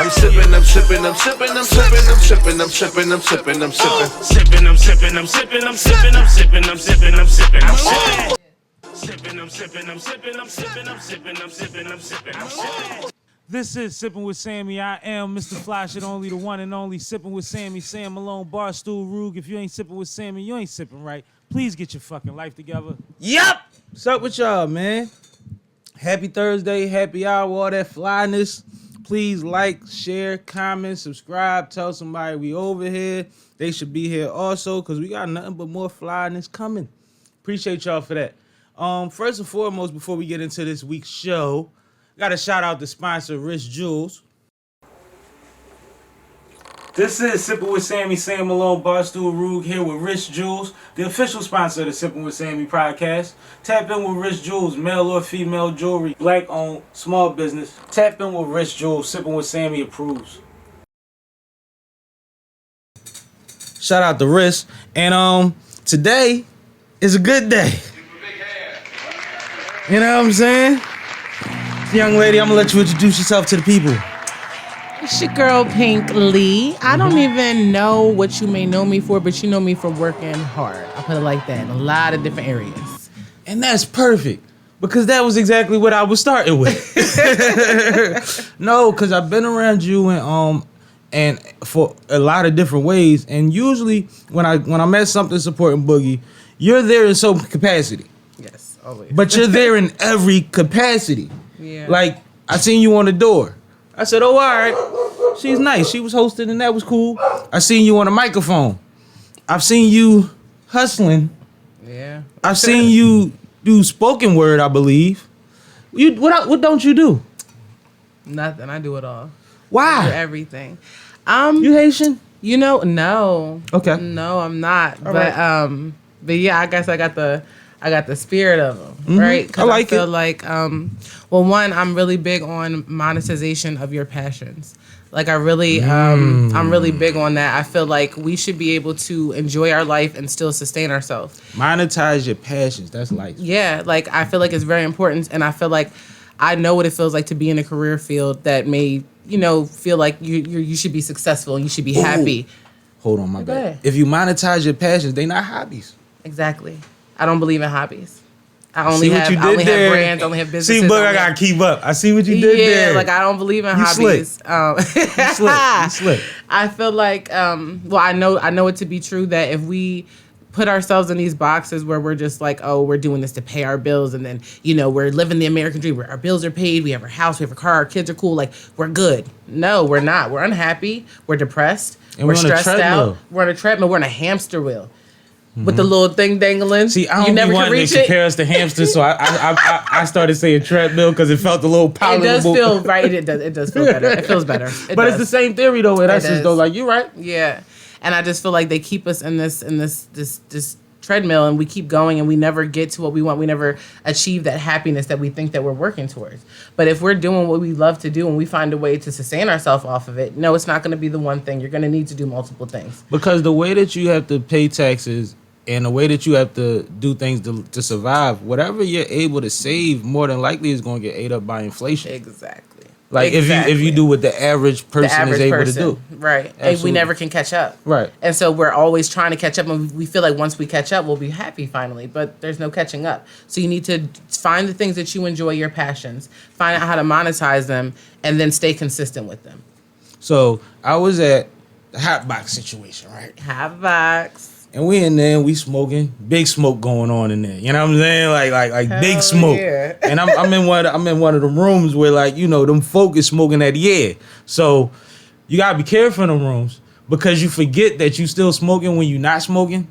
I'm sipping, I'm sipping, I'm sipping, I'm sipping, I'm sipping, I'm sipping, I'm sipping, I'm sipping. Sipping, I'm sipping, I'm sipping, I'm sipping, I'm sipping, I'm sipping, I'm sipping, I'm sipping. Sipping, I'm sipping, I'm sipping, I'm sipping, I'm sipping, I'm sipping, I'm sipping, I'm sipping. This is Sippin' with Sammie. I am Mr. Flash, it only the one and only Sippin' with Sammie. Sam Malone, Barstool, Rug. If you ain't sipping with Sammie, you ain't sipping right. Please get your fucking life together. Yup. What's up with y'all, man? Happy Thursday, happy hour, all that flyness. Please like, share, comment, subscribe. Tell somebody we over here. They should be here also because we got nothing but more flyness coming. Appreciate y'all for that. First and foremost, before we get into this week's show, got to shout out the sponsor, Rich Jewels. This is Sippin' with Sammie, Sam Malone, Barstool, Rug, here with Rich Jewels, the official sponsor of the Sippin' with Sammie podcast. Tap in with Rich Jewels, male or female jewelry, black-owned, small business. Tap in with Rich Jewels, Sippin' with Sammie approves. Shout out to Rich. And today is a good day. You know what I'm saying? Young lady, I'm gonna let you introduce yourself to the people. It's your girl, Pinkk Lee. I don't even know what you may know me for, but you know me for working hard. I'll put it like that, in a lot of different areas. And that's perfect, because that was exactly what I was starting with. No, because I've been around you and for a lot of different ways, and usually when I'm at something supporting Boogie, you're there in some capacity. Yes, always. But you're there in every capacity. Yeah. Like, I seen you on the door. I said, oh, all right. She's nice. She was hosting, and that was cool. I seen you on a microphone. I've seen you hustling. Yeah. I've seen you do spoken word, I believe. What don't you do? Nothing. I do it all. Why? I do everything. You Haitian? You know, no. Okay. No, I'm not. All but yeah, I guess I got the spirit of them, right? 'Cause I like feel it. like, well, one, I'm really big on monetization of your passions. Like, I'm really big on that. I feel like we should be able to enjoy our life and still sustain ourselves. Monetize your passions. That's life. Yeah, like, I feel like it's very important, and I feel like I know what it feels like to be in a career field that may, feel like you should be successful and you should be happy. Hold on, my Go bad. ahead. If you monetize your passions, they not hobbies. Exactly. I don't believe in hobbies. I only See what have you did I only there. have brands, I only have businesses. See, but I only gotta have- keep up. I see what you did there. Yeah, like, I don't believe in You hobbies. You slick. I feel like, well, I know it to be true that if we put ourselves in these boxes where we're just like, oh, we're doing this to pay our bills, and then, we're living the American dream where our bills are paid, we have our house, we have a car, our kids are cool, like, we're good. No, we're not. We're unhappy. We're depressed. And we're we're on a stressed treadmill. out. We're on a treadmill. We're on a hamster wheel. With the little thing dangling. See, I you don't never be can wanting to reach it. compare us to hamsters, so I started saying treadmill because it felt a little It palatable. does feel right. It does feel better. It feels better. But it's the same theory though. In essence, is. though, like, you're right. Yeah, and I just feel like they keep us in this treadmill, and we keep going, and we never get to what we want. We never achieve that happiness that we think that we're working towards. But if we're doing what we love to do, and we find a way to sustain ourselves off of it, no, it's not going to be the one thing. You're going to need to do multiple things. Because the way that you have to pay taxes and the way that you have to do things to survive, whatever you're able to save, more than likely is going to get ate up by inflation. Exactly. Like, if you do what the average person is able to do. Right. And we Absolutely. never can catch up. Right. And so we're always trying to catch up, and we feel like once we catch up, we'll be happy finally, but there's no catching up. So you need to find the things that you enjoy, your passions, find out how to monetize them, and then stay consistent with them. So I was at the HOTBOX situation, right? HOTBOX. And we in there, and we smoking, big smoke going on in there. You know what I'm saying? Like big Hell smoke. yeah. And I'm in one of the rooms where, like, them folk is smoking at the air. So you gotta be careful in them rooms because you forget that you still smoking when you not smoking.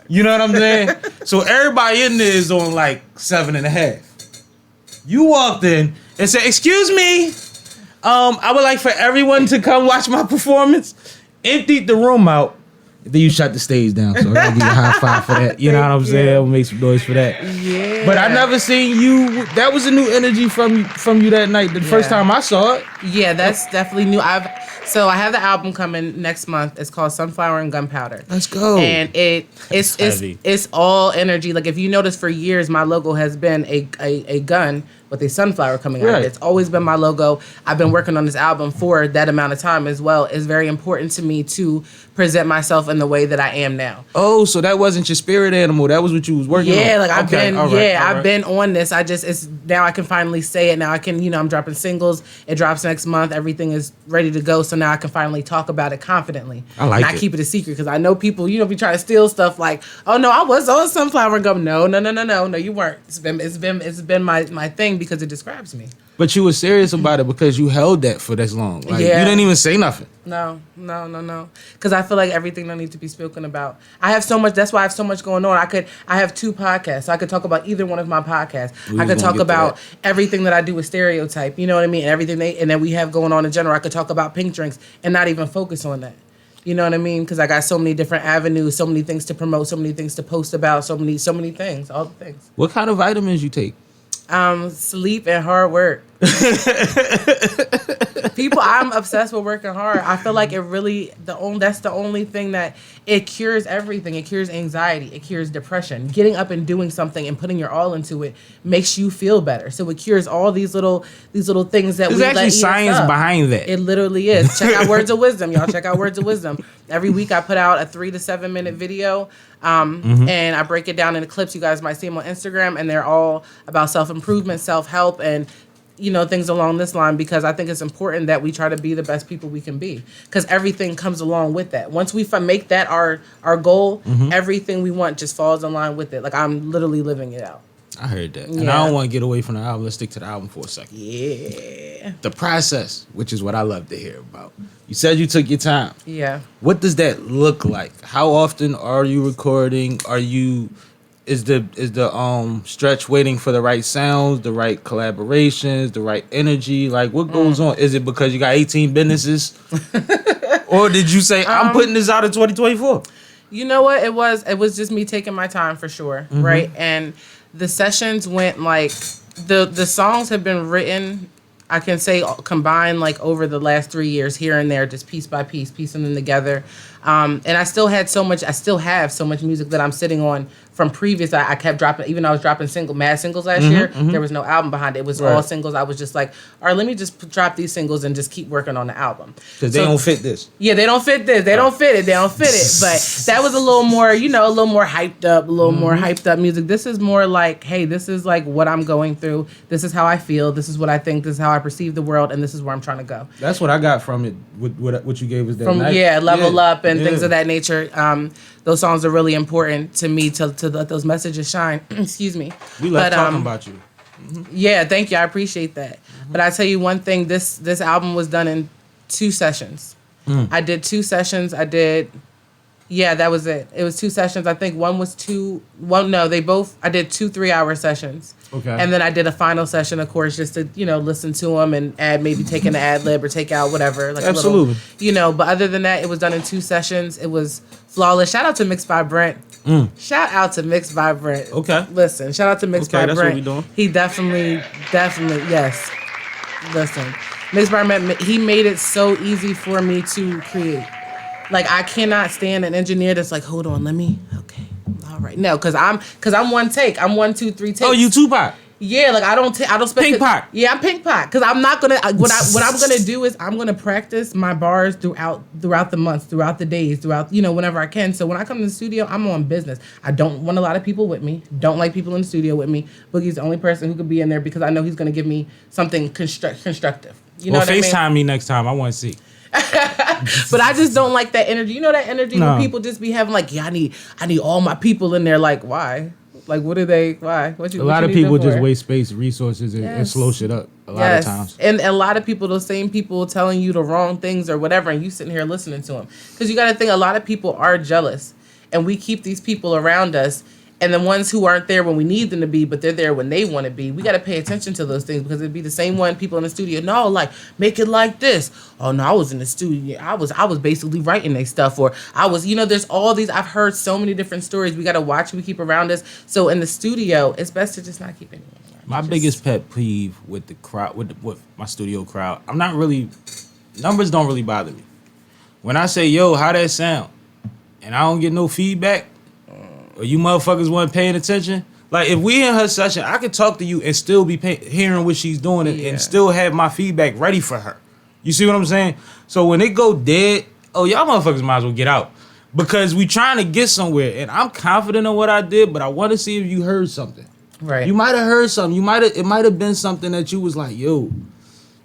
You know what I'm saying? So everybody in there is on like 7.5. You walked in and said, "Excuse me, I would like for everyone to come watch my performance." Emptied the room out. Then you shut the stage down, so I gotta give you a high five for that. You know what I'm saying? I'll make some noise for that. Yeah. But I never seen you. That was a new energy from you that night. The first time I saw it. Yeah, that's definitely new. So I have the album coming next month. It's called Sunflower and Gunpowder. Let's go. And heavy. it's all energy. Like if you notice, for years my logo has been a gun with a sunflower coming out of Right. it. It's always been my logo. I've been working on this album for that amount of time as well. It's very important to me to present myself in the way that I am now. Oh, so that wasn't your spirit animal. That was what you was working on. Yeah, like I've been, all right, all I've right. been on this. It's now I can finally say it. Now I can, I'm dropping singles. It drops next month. Everything is ready to go. So now I can finally talk about it confidently. I like Not it. keep it a secret, because I know people, be trying to steal stuff like, oh no, I was on Sunflower Gum. No, you weren't. It's been my thing because it describes me. But you were serious about it because you held that for this long. Like, Yeah. you didn't even say nothing. No. Because I feel like everything don't need to be spoken about. I have so much. That's why I have so much going on. I have 2 podcasts. So I could talk about either one of my podcasts. We I was could gonna talk get to about that. everything that I do with Stereotype. You know what I mean? And everything and that we have going on in general. I could talk about Pinkk Drinks and not even focus on that. You know what I mean? Because I got so many different avenues, so many things to promote, so many things to post about, so many things, all the things. What kind of vitamins you take? Sleep and hard work. I'm obsessed with working hard. I feel like that's the only thing that it cures everything. It cures anxiety. It cures depression. Getting up and doing something and putting your all into it makes you feel better. So it cures all these little things that There's we actually let eat us science up. behind that. It literally is. Check out Words of Wisdom, y'all. Check out Words of Wisdom. Every week I put out a 3 to 7 minute video, and I break it down into clips. You guys might see them on Instagram, and they're all about self-improvement, self-help, and things along this line, because I think it's important that we try to be the best people we can be, because everything comes along with that. Once we make that our goal, everything we want just falls in line with it. Like I'm literally living it out. I heard that. And Yeah. I don't want to get away from the album. Let's stick to the album for a second. Yeah. The process, which is what I love to hear about. You said you took your time. Yeah. What does that look like? How often are you recording? Is the stretch waiting for the right sounds, the right collaborations, the right energy? Like, what goes on? Is it because you got 18 businesses? Or did you say, I'm putting this out in 2024? You know what? It was just me taking my time for sure, right? And the sessions went like the songs have been written, I can say combined like over the last 3 years, here and there, just piece by piece, piecing them together. And I still have so much music that I'm sitting on from previous. I kept dropping, even though I was dropping mad singles last year, there was no album behind it. It was all singles. I was just like, all right, let me just drop these singles and just keep working on the album. Because they don't fit this. Yeah, they don't fit this. They don't fit it. But that was a little more, a little more hyped up, more hyped up music. This is more like, hey, this is like what I'm going through. This is how I feel. This is what I think. This is how I perceive the world. And this is where I'm trying to go. That's what I got from it, with what you gave us that From night. Level Up and things Yeah. of that nature. Those songs are really important to me to let those messages shine. Excuse me. We love talking about you. Yeah, thank you. I appreciate that. But I tell you one thing, this album was done in 2 sessions. I did 2 sessions. That was it. It was 2 sessions. I think I did 2 3-hour sessions. Okay. And then I did a final session, of course, just to, listen to them and maybe take an ad lib or take out whatever. Like Absolutely. A little, but other than that, it was done in 2 sessions. It was flawless. Shout out to Mixed by Brent. Shout out to Mixed by Brent. Okay. Listen, shout out to Mixed by that's Brent. what we doing. He definitely, yes. Listen, Mixed by Brent, he made it so easy for me to create. Like, I cannot stand an engineer that's like, hold on, okay, all right. No, because I'm one take. I'm 1, 2, 3 takes. Oh, you Tupac. Yeah, like I don't spend Pinkk Drinkk. Yeah, I'm Pinkk Drinkk, because I'm not gonna. What I'm gonna do is I'm gonna practice my bars throughout the months, throughout the days, throughout whenever I can. So when I come to the studio, I'm on business. I don't want a lot of people with me. Don't like people in the studio with me. Boogie's the only person who could be in there because I know he's gonna give me something constructive. You know what I mean? FaceTime me next time. I want to see. But I just don't like that energy. You know that energy No. when people just be having like, yeah, I need all my people in there. Like, why? Like, what are they? Why? A lot of people just waste space, resources, and Yes. slow shit up a lot of times. And a lot of people, those same people telling you the wrong things or whatever, and you sitting here listening to them. Because you got to think, a lot of people are jealous, and we keep these people around us. And the ones who aren't there when we need them to be, but they're there when they want to be, we got to pay attention to those things, because it'd be the same one people in the studio. No, like, make it like this. Oh no, I was in the studio. I was basically writing their stuff, or I was, there's all these. I've heard so many different stories. We got to watch who we keep around us. So in the studio, it's best to just not keep anyone around. My biggest pet peeve with the crowd, with my studio crowd, I'm not really numbers don't really bother me. When I say, yo, how that sound? And I don't get no feedback, or you motherfuckers weren't paying attention. Like, if we in her session, I could talk to you and still be hearing what she's doing and still have my feedback ready for her. You see what I'm saying? So when it go dead, oh, y'all motherfuckers might as well get out. Because we trying to get somewhere. And I'm confident in what I did, but I want to see if you heard something. Right. You might have heard something. It might have been something that you was like, yo,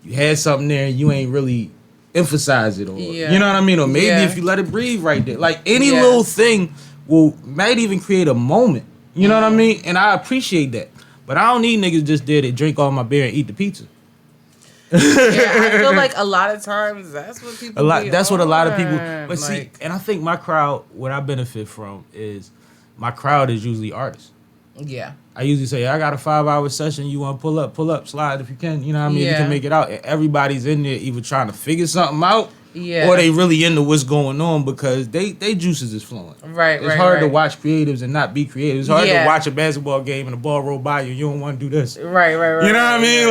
you had something there and you ain't really emphasize it. Or you know what I mean? Or maybe if you let it breathe right there. Like, any little thing might even create a moment. You know what I mean? And I appreciate that. But I don't need niggas just there to drink all my beer and eat the pizza. I feel like a lot of times that's what people That's what a lot of people. But like, see, and I think my crowd, what I benefit from is my crowd is usually artists. Yeah. I usually say, I got a 5-hour session. You want to pull up, slide if you can. You know what I mean? If you can make it out. And everybody's in there either trying to figure something out or they really into what's going on because they juices is flowing. Right, It's hard to watch creatives and not be creative. It's hard to watch a basketball game and the ball roll by you. You don't want to do this. Right. You know what I mean?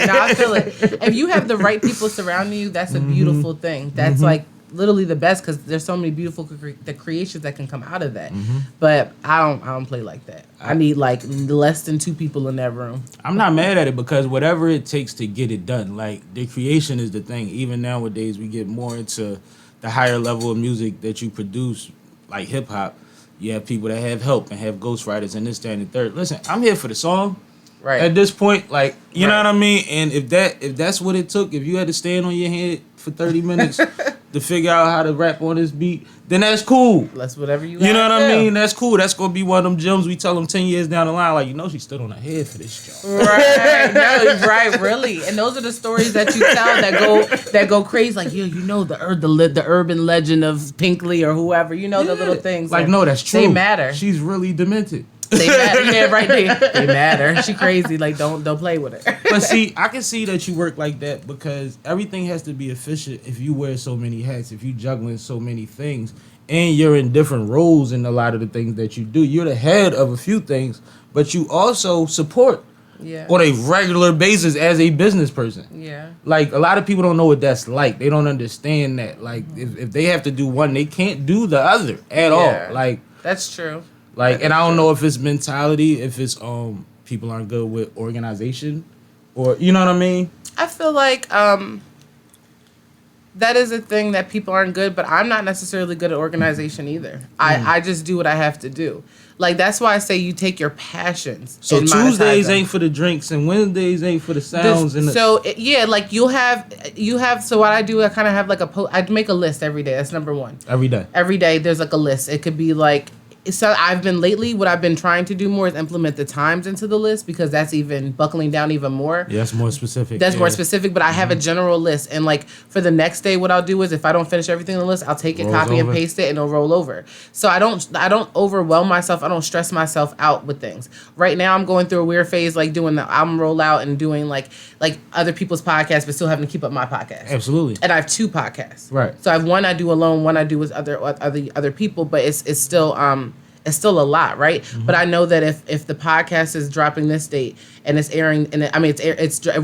No, I feel it. If you have the right people surrounding you, that's a beautiful thing. That's like literally the best because there's so many beautiful the creations that can come out of that. But I don't play like that. I need like less than 2 people in that room. I'm not mad at it because whatever it takes to get it done, like the creation is the thing. Even nowadays, we get more into the higher level of music that you produce, like hip hop. You have people that have help and have ghostwriters and this, that, and the third. Listen, I'm here for the song. Right. At this point, like, you know what I mean? And if that's what it took, if you had to stand on your head for 30 minutes to figure out how to rap on this beat, then that's cool. That's whatever you know what I mean? That's cool. That's going to be one of them gems we tell them 10 years down the line, like, you know, she stood on her head for this job. Right. No, right, really. And those are the stories that you tell that go crazy. Like, you know, the urban legend of Pinkley or whoever. You know, the little things. Like, no, that's true. They matter. She's really demented. They matter. Yeah, right there. They matter. She crazy. Like, don't play with it. But see, I can see that you work like that because everything has to be efficient if you wear so many hats, if you juggling so many things, and you're in different roles in a lot of the things that you do. You're the head of a few things, but you also support on a regular basis as a business person. Yeah. Like, a lot of people don't know what that's like. They don't understand that. Like, if they have to do one, they can't do the other at all. Like, that's true. Like, and I don't know if it's mentality, if it's people aren't good with organization, or you know what I mean. I feel like that is a thing that people aren't good, but I'm not necessarily good at organization either. I just do what I have to do. Like, that's why I say you take your passions. So and monetize Tuesdays them. ain't for the drinks, and Wednesdays ain't for the sounds. Like you have. So what I do, I kind of have like I make a list every day. That's number one. Every day. Every day there's like a list. It could be like. So what I've been trying to do more is implement the times into the list because that's even buckling down even more. Yeah, that's more specific. More specific, but I have a general list. And like for the next day, what I'll do is if I don't finish everything on the list, I'll take it, copy and paste it, and it'll roll over. So I don't overwhelm myself. I don't stress myself out with things. Right now I'm going through a weird phase, like doing the album rollout and doing like other people's podcasts, but still having to keep up my podcast. Absolutely. And I have 2 podcasts. Right. So I have one I do alone, one I do with other people, but it's still a lot, right? But I know that if the podcast is dropping this date and it's airing, and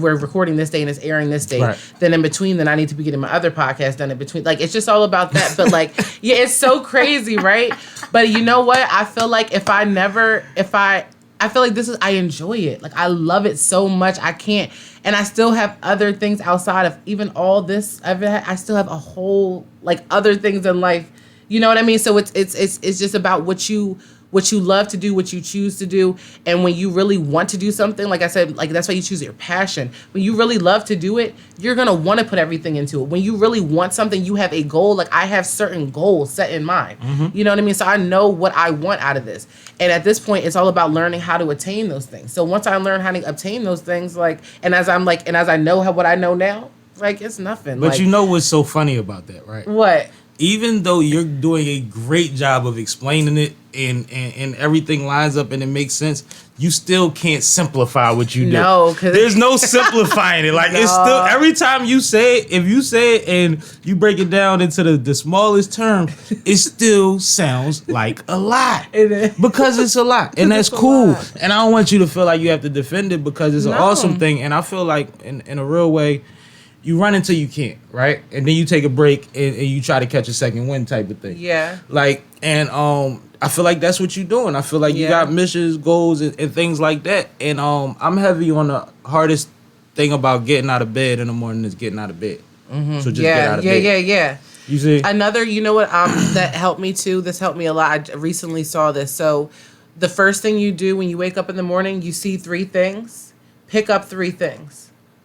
we're recording this day and it's airing this date, then in between, then I need to be getting my other podcast done in between. Like, it's just all about that. But like, it's so crazy, right? But you know what? I feel like I feel like I enjoy it. Like, I love it so much. I can't, and I still have other things outside of even all this. I still have a whole, like, other things in life. You know what I mean? So it's just about what you love to do, what you choose to do. And when you really want to do something, like I said, like that's why you choose your passion. When you really love to do it, you're going to want to put everything into it. When you really want something, you have a goal. Like, I have certain goals set in mind. You know what I mean? So I know what I want out of this. And at this point, it's all about learning how to attain those things. So once I learn how to obtain those things, and as I know what I know now, like, it's nothing. But you know what's so funny about that, right? What? Even though you're doing a great job of explaining it and everything lines up and it makes sense, you still can't simplify what you do. No, because there's no simplifying it. Like, it's still, every time you say it, if you say it and you break it down into the smallest term, it still sounds like a lot. Because it's a lot. And that's cool. And I don't want you to feel like you have to defend it because it's an awesome thing. And I feel like in a real way, you run until you can't, right? And then you take a break and you try to catch a second wind type of thing. Yeah. Like, and I feel like that's what you're doing. I feel like you got missions, goals, and things like that. And I'm heavy on the hardest thing about getting out of bed in the morning is getting out of bed. So just get out of bed. Yeah. You see? Another, you know what, that helped me too. This helped me a lot. I recently saw this. So the first thing you do when you wake up in the morning, you see 3 things. Pick up 3 things.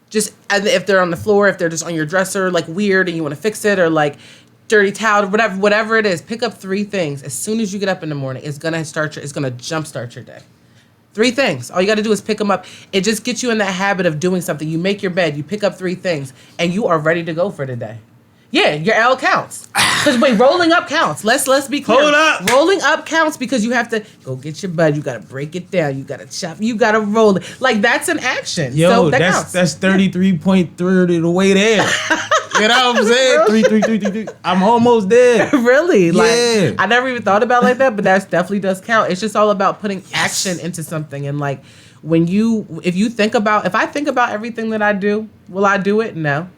Just if they're on the floor, if they're just on your dresser, like weird, and you want to fix it, or like dirty towel, whatever it is. Pick up 3 things. As soon as you get up in the morning, it's gonna jumpstart your day. 3 things. All you got to do is pick them up. It just gets you in that habit of doing something. You make your bed, you pick up 3 things, and you are ready to go for the day. Yeah, your L counts. Because wait, rolling up counts. Let's be clear. Hold up. Rolling up counts because you have to go get your bud. You got to break it down. You got to chop. You got to roll it. Like, that's an action. Yo, so that counts. that's 33.3 of the way there. You know what I'm saying? 3. I'm almost there. Really? Yeah. Like, I never even thought about it like that, but that definitely does count. It's just all about putting action into something. And like, if I think about everything that I do, will I do it? No.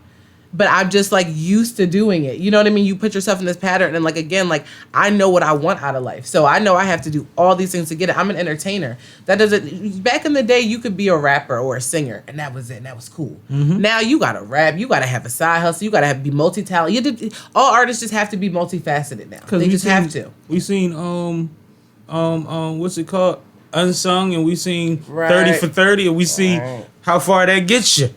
But I'm just like used to doing it. You know what I mean? You put yourself in this pattern, and like, again, like, I know what I want out of life. So I know I have to do all these things to get it. I'm an entertainer. Back in the day, you could be a rapper or a singer, and that was it. And that was cool. Now you gotta rap. You gotta have a side hustle. You gotta be multi-talented. All artists just have to be multifaceted now. They just have to. We seen what's it called? Unsung, and we seen 30 for 30, and we seen how far that gets you.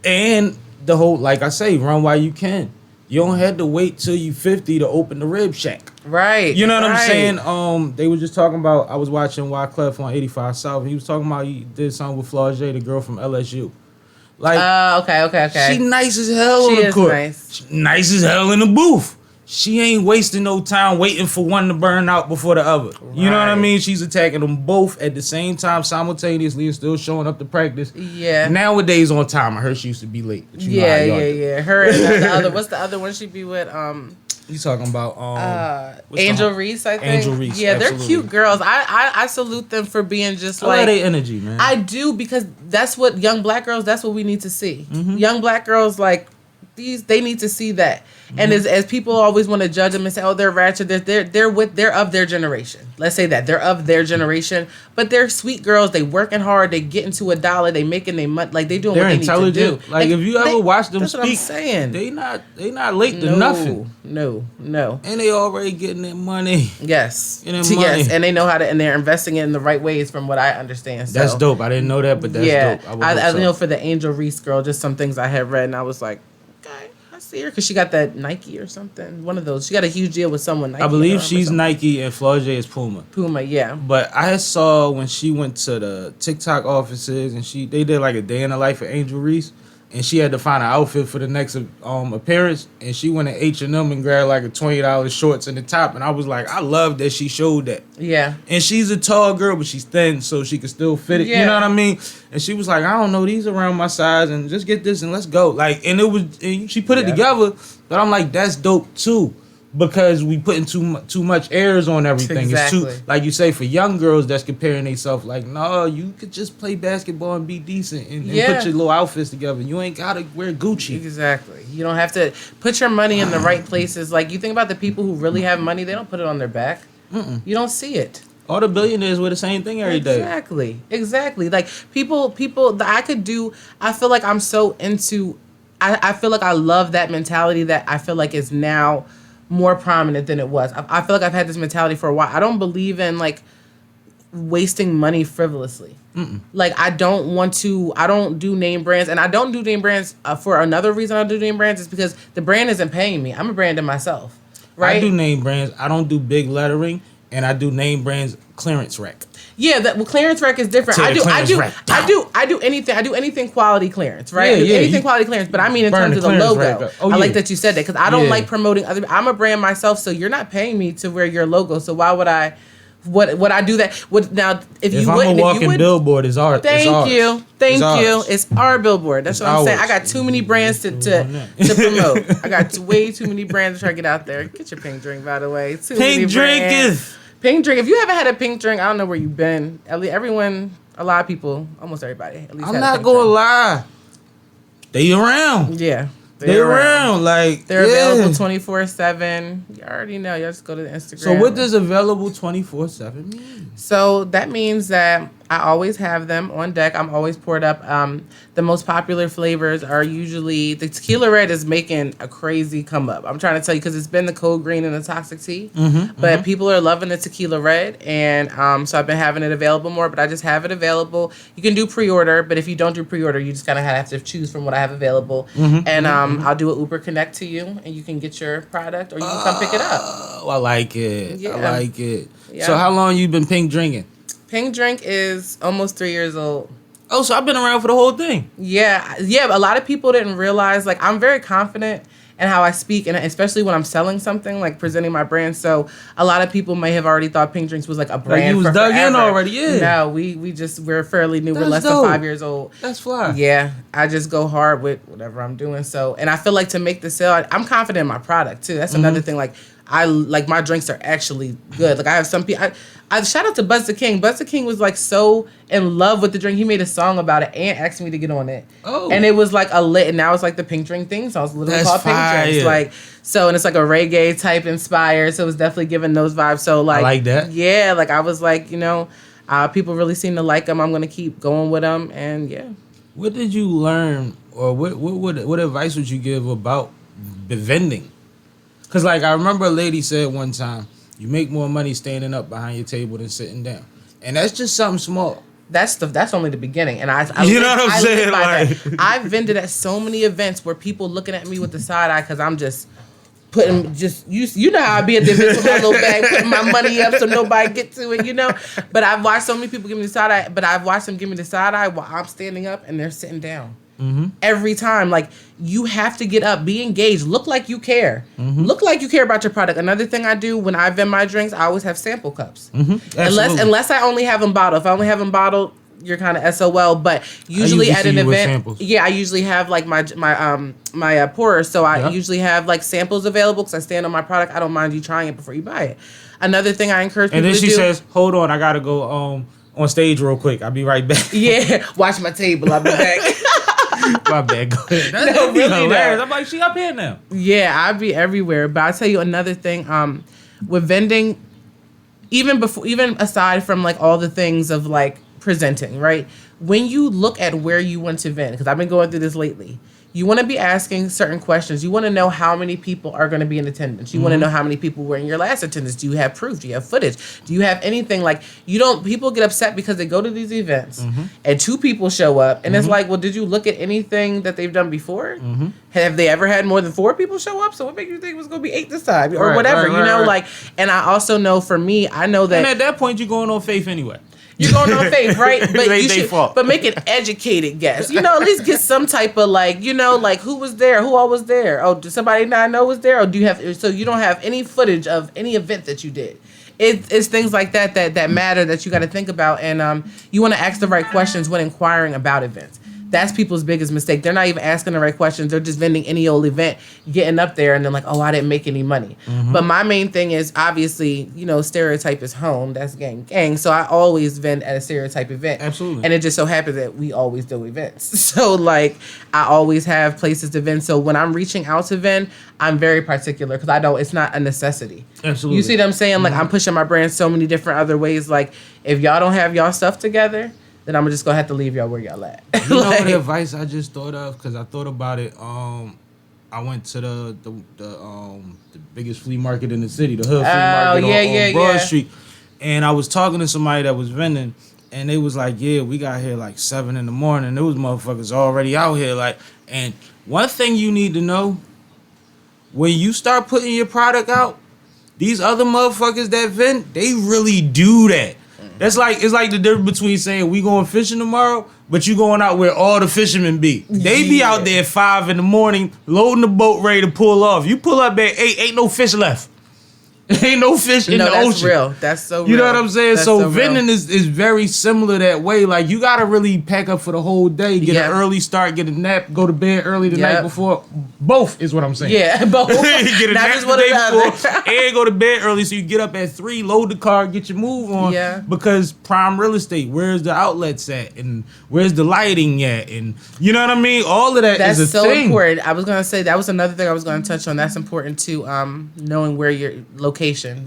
And the whole, like I say, run while you can. You don't have to wait till you 50 to open the rib shack. Right. You know what I'm saying? They were just talking about, I was watching Wyclef on 85 South, and he was talking about he did something with Flau'jae, the girl from LSU. Like, okay. She nice as hell on the court. Nice. She nice as hell in the booth. She ain't wasting no time waiting for one to burn out before the other. You know what I mean? She's attacking them both at the same time simultaneously and still showing up to practice. Yeah. Nowadays on time. I heard she used to be late. But you know Yeah. Her and the other, what's the other one she be with? You talking about Angel Reese, I think. Angel Reese. Yeah, absolutely. they're cute girls. I salute them for being just I like love their energy, man. I do, because that's what young black girls, that's what we need to see. Young black girls, like, they need to see that. And as people always want to judge them and say, oh, they're ratchet, they're of their generation. Let's say that they're of their generation, but they're sweet girls. They working hard. They getting to $1. They making their money. Like, they doing they're what they need to do. Like if you ever watch them that's speak, what I'm saying. they not late to nothing. No. And they already getting their money. Yes. Money. Yes, and they know how to, and they're investing it in the right ways, from what I understand. So, That's dope. I didn't know that, but that's dope. I know for the Angel Reese girl, just some things I had read, and I was like, okay, I see her, because she got that Nike or something. One of those. She got a huge deal with someone. Nike, I believe she's Nike and Flau'jae is Puma. Puma, yeah. But I saw when she went to the TikTok offices and they did like a day in the life of Angel Reese, and she had to find an outfit for the next appearance, and she went to H&M and grabbed like a $20 shorts and the top, and I was like, I love that she showed that. Yeah. And she's a tall girl, but she's thin, so she can still fit it. Yeah. You know what I mean? And she was like, I don't know, these around my size, and just get this and let's go. Like, and she put it together, but I'm like, that's dope too. Because we putting too much airs on everything. Exactly. It's too, like you say, for young girls that's comparing themselves. Like, no, you could just play basketball and be decent and put your little outfits together. You ain't gotta wear Gucci. Exactly. You don't have to put your money in the right places. Like, you think about the people who really have money, they don't put it on their back. You don't see it. All the billionaires wear the same thing every day. Exactly. Like, people I feel like I'm so into, I feel like I love that mentality that I feel like is now more prominent than it was. I feel like I've had this mentality for a while. I don't believe in, like, wasting money frivolously. Like, I don't do name brands, and I don't do name brands for another reason. I do name brands is because the brand isn't paying me. I'm a brand in myself, right? I do name brands. I don't do big lettering, and I do name brands clearance rack. Yeah, clearance rack is different. I do anything quality clearance, right? Anything quality clearance, but I mean in terms of the logo. I like that you said that, because I don't like promoting other. I'm a brand myself, so you're not paying me to wear your logo. So why would I? Would I do that? Now, if you I'm a walking billboard, it's art. Thank you. It's our billboard. That's what I'm saying. I got too many brands to promote. I got way too many brands to try to get out there. Get your Pinkk Drinkk, by the way. Pinkk Drinkk. Pinkk Drinkk. If you haven't had a Pinkk Drinkk, I don't know where you've been. At least a lot of people, almost everybody. At least I'm not gonna lie. They around. Yeah. They around. Like, They're yeah. available 24/7. You already know. Y'all just go to the Instagram. So what does available 24/7 mean? So that means that I always have them on deck. I'm always poured up. The most popular flavors are usually the tequila red is making a crazy come up. I'm trying to tell you because it's been the cold green and the toxic tea, but people are loving the tequila red, and so I've been having it available more. But I just have it available. You can do pre-order, but if you don't do pre-order, you just kind of have to choose from what I have available, and I'll do an Uber Connect to you, and you can get your product, or you can come pick it up. Oh, I like it. Yeah. I like it. Yeah. So how long you been Pinkk drinking? Pinkk Drinkk is almost 3 years old. Oh, so I've been around for the whole thing. Yeah. A lot of people didn't realize, like, I'm very confident in how I speak, and especially when I'm selling something, like presenting my brand. So a lot of people may have already thought Pinkk Drinkk was like a brand. Like you was for dug forever. in already, yeah. No, we're fairly new. We're That's less dope. than 5 years old. That's fly. Yeah, I just go hard with whatever I'm doing. So, and I feel like to make the sale, I'm confident in my product too. That's another thing. Like, I like my drinks are actually good. Like I have some people. I shout out to Buster King. Buster King was like so in love with the drink. He made a song about it and asked me to get on it. Oh. And it was like a lit. And now it's like the Pinkk Drinkk thing. So I was literally called Pinkk Drinkk. Like so, and it's like a reggae type inspired. So it was definitely giving those vibes. So like, I like that. Yeah, like I was like, people really seem to like them. I'm gonna keep going with them. And yeah. What did you learn, or what advice would you give about the vending? Because, like, I remember a lady said one time, you make more money standing up behind your table than sitting down. And that's just something small. That's only the beginning. And I you know what I'm saying? Like, I've vended at so many events where people looking at me with the side eye because I'm just putting, you know how I be at the events with my little bag, putting my money up so nobody get to it, But I've watched so many people give me the side eye, but I've watched them give me the side eye while I'm standing up and they're sitting down. Every time, like, you have to get up, be engaged, look like you care, look like you care about your product. Another thing I do when I vend my drinks, I always have sample cups. Unless I only have them bottled. If I only have them bottled, you're kind of SOL. But usually at an event, I usually have like my pourer, so I usually have like samples available because I stand on my product. I don't mind you trying it before you buy it. Another thing I encourage people to do. And then she says, "Hold on, I gotta go on stage real quick. I'll be right back." Yeah, watch my table. I'll be back. My bad. Go ahead. That's really hilarious. I'm like, she up here now. Yeah, I'd be everywhere. But I'll tell you another thing. With vending, even aside from like all the things of like presenting, right? When you look at where you want to vend, because I've been going through this lately, you want to be asking certain questions. You want to know how many people are going to be in attendance. You want to know how many people were in your last attendance. Do you have proof? Do you have footage? Do you have anything? Like, people get upset because they go to these events and 2 people show up and it's like, well, did you look at anything that they've done before? Have they ever had more than 4 people show up? So what makes you think it was going to be 8 this time or whatever, right. Like, and I also know for me, I know that. And at that point, you're going on faith anyway. You're going on faith, right? But you should, but make an educated guess. At least get some type of like, like who was there, who all was there. Oh, did somebody not I know was there? Or do you have? So you don't have any footage of any event that you did. It's things like that matter that you got to think about, and you want to ask the right questions when inquiring about events. That's people's biggest mistake. They're not even asking the right questions. They're just vending any old event, getting up there, and then like, oh, I didn't make any money. But my main thing is, obviously, stereotype is home. That's gang. So I always vend at a stereotype event. Absolutely. And it just so happens that we always do events. So like, I always have places to vend. So when I'm reaching out to vend, I'm very particular because it's not a necessity. Absolutely. You see what I'm saying? Like, I'm pushing my brand so many different other ways. Like, if y'all don't have y'all stuff together, then I'm just gonna have to leave y'all where y'all at. You know what advice I just thought of? Because I thought about it. I went to the biggest flea market in the city, the Hood Flea Market on Broad Street, and I was talking to somebody that was vending, and they was like, "Yeah, we got here like 7 a.m. There was motherfuckers already out here." Like, and one thing you need to know, when you start putting your product out, these other motherfuckers that vend, they really do that. It's like the difference between saying we going fishing tomorrow, but you going out where all the fishermen be. They be out there at 5 a.m, loading the boat, ready to pull off. You pull up at 8, ain't no fish left. Ain't no fish in the that's ocean. real. That's so real. You know what I'm saying? That's So real. vending is very similar that way. Like you gotta really pack up for the whole day, get an early start, get a nap, go to bed early the night before. Both is what I'm saying. Yeah, both. Get a Not nap just the one or day the other. before and go to bed early so you get up at 3, load the car, get your move on. Yeah. Because prime real estate, where's the outlets at and where's the lighting at, and you know what I mean? All of that That's is a so thing. important. I was gonna say that was another thing I was gonna touch on. That's important too. Knowing where your location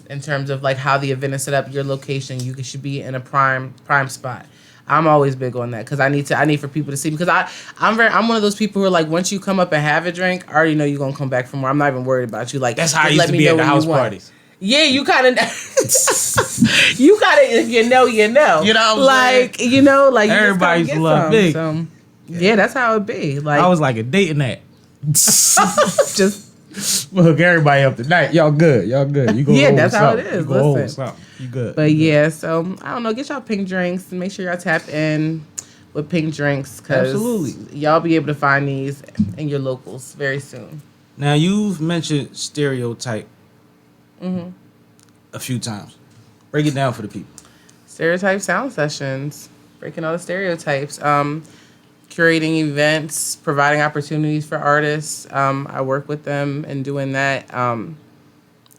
in terms of like how the event is set up, your location, you should be in a prime spot. I'm always big on that because I need for people to see, because I'm one of those people who are like, once you come up and have a drink, I already know you're gonna come back for more. I'm not even worried about you. Like, That's how I just used let to me be know at the when house you want. parties. Yeah, you kind of, if you know, you know. You know what I'm like, saying? you know, like, Everybody's you just love gotta get big. some. So, yeah, that's how it be. Like, I was like a dating app. just. Hook everybody up tonight. Y'all good. Y'all good. You go Yeah, hold that's how something. it is. You go hold Listen. something. You good. But yeah, so I don't know. Get y'all Pinkk Drinks and make sure y'all tap in with Pinkk Drinks, because Absolutely. y'all be able to find these in your locals very soon. Now you've mentioned stereotype a few times. Break it down for the people. Stereotype sound sessions, breaking all the stereotypes, curating events, providing opportunities for artists. I work with them in doing that.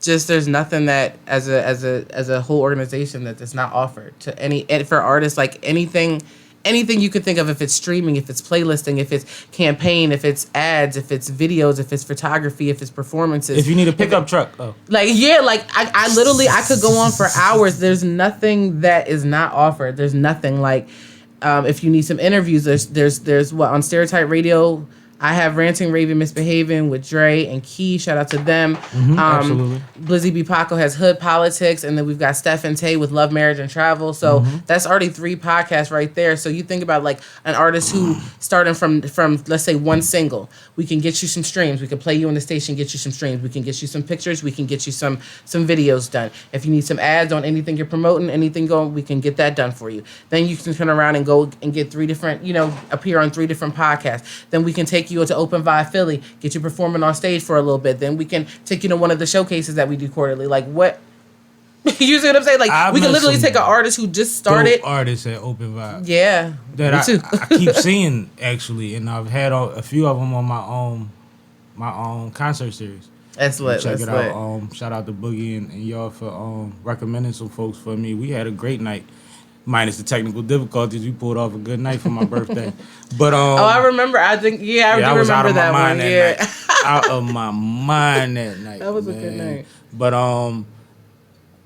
Just there's nothing that as a whole organization that is not offered to any for artists, like anything you could think of, if it's streaming, if it's playlisting, if it's campaign, if it's ads, if it's videos, if it's photography, if it's performances. If you need a pickup truck, I literally I could go on for hours. There's nothing that is not offered. There's nothing like if you need some interviews, there's what on Stereotype Radio. I have Ranting, Raving, Misbehaving with Dre and Key. Shout out to them. absolutely. Blizzy B. Paco has Hood Politics. And then we've got Steph and Tay with Love, Marriage, and Travel. So that's already 3 podcasts right there. So you think about like an artist who starting from let's say one single. We can get you some streams. We can play you on the station, get you some streams. We can get you some pictures. We can get you some videos done. If you need some ads on anything you're promoting, anything going, we can get that done for you. Then you can turn around and go and get 3 different, appear on 3 different podcasts. Then we can take you to Open Vibe Philly, get you performing on stage for a little bit. Then we can take you to one of the showcases that we do quarterly. Like what? You see what I'm saying? Like I've we can met literally some take an artist who just started. Dope artists at Open Vibe. Yeah, That me too. I keep seeing actually, and I've had a few of them on my own concert series. That's lit. Check That's it lit. out. Shout out to Boogie and y'all for recommending some folks for me. We had a great night, minus the technical difficulties. We pulled off a good night for my birthday. But Oh, I remember. I think I do was out remember of my that mind one. that Yeah, night. Out of my mind that night. That was a man. good night. But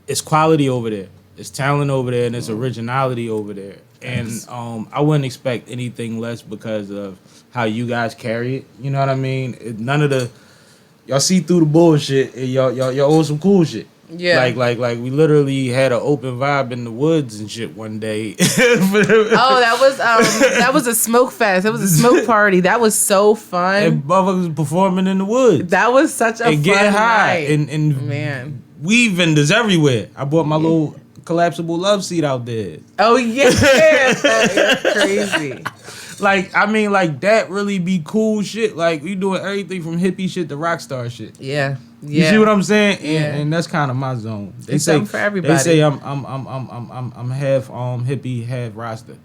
it's quality over there. It's talent over there, and it's originality over there. And I wouldn't expect anything less because of how you guys carry it. You know what I mean? None of the y'all see through the bullshit, and y'all owe some cool shit. Yeah. Like we literally had an open vibe in the woods and shit one day. Oh, that was a smoke fest. It was a smoke party. That was so fun. And motherfuckers performing in the woods. That was such a And fun getting high. night. And Man. weed vendors everywhere. I bought my little collapsible love seat out there. Oh yeah, that's crazy. Like, I mean, like, that really be cool shit. Like, we doing everything from hippie shit to rock star shit. Yeah. You see what I'm saying? Yeah. And that's kind of my zone. They It's say something for everybody. They say I'm half hippie, half Rasta.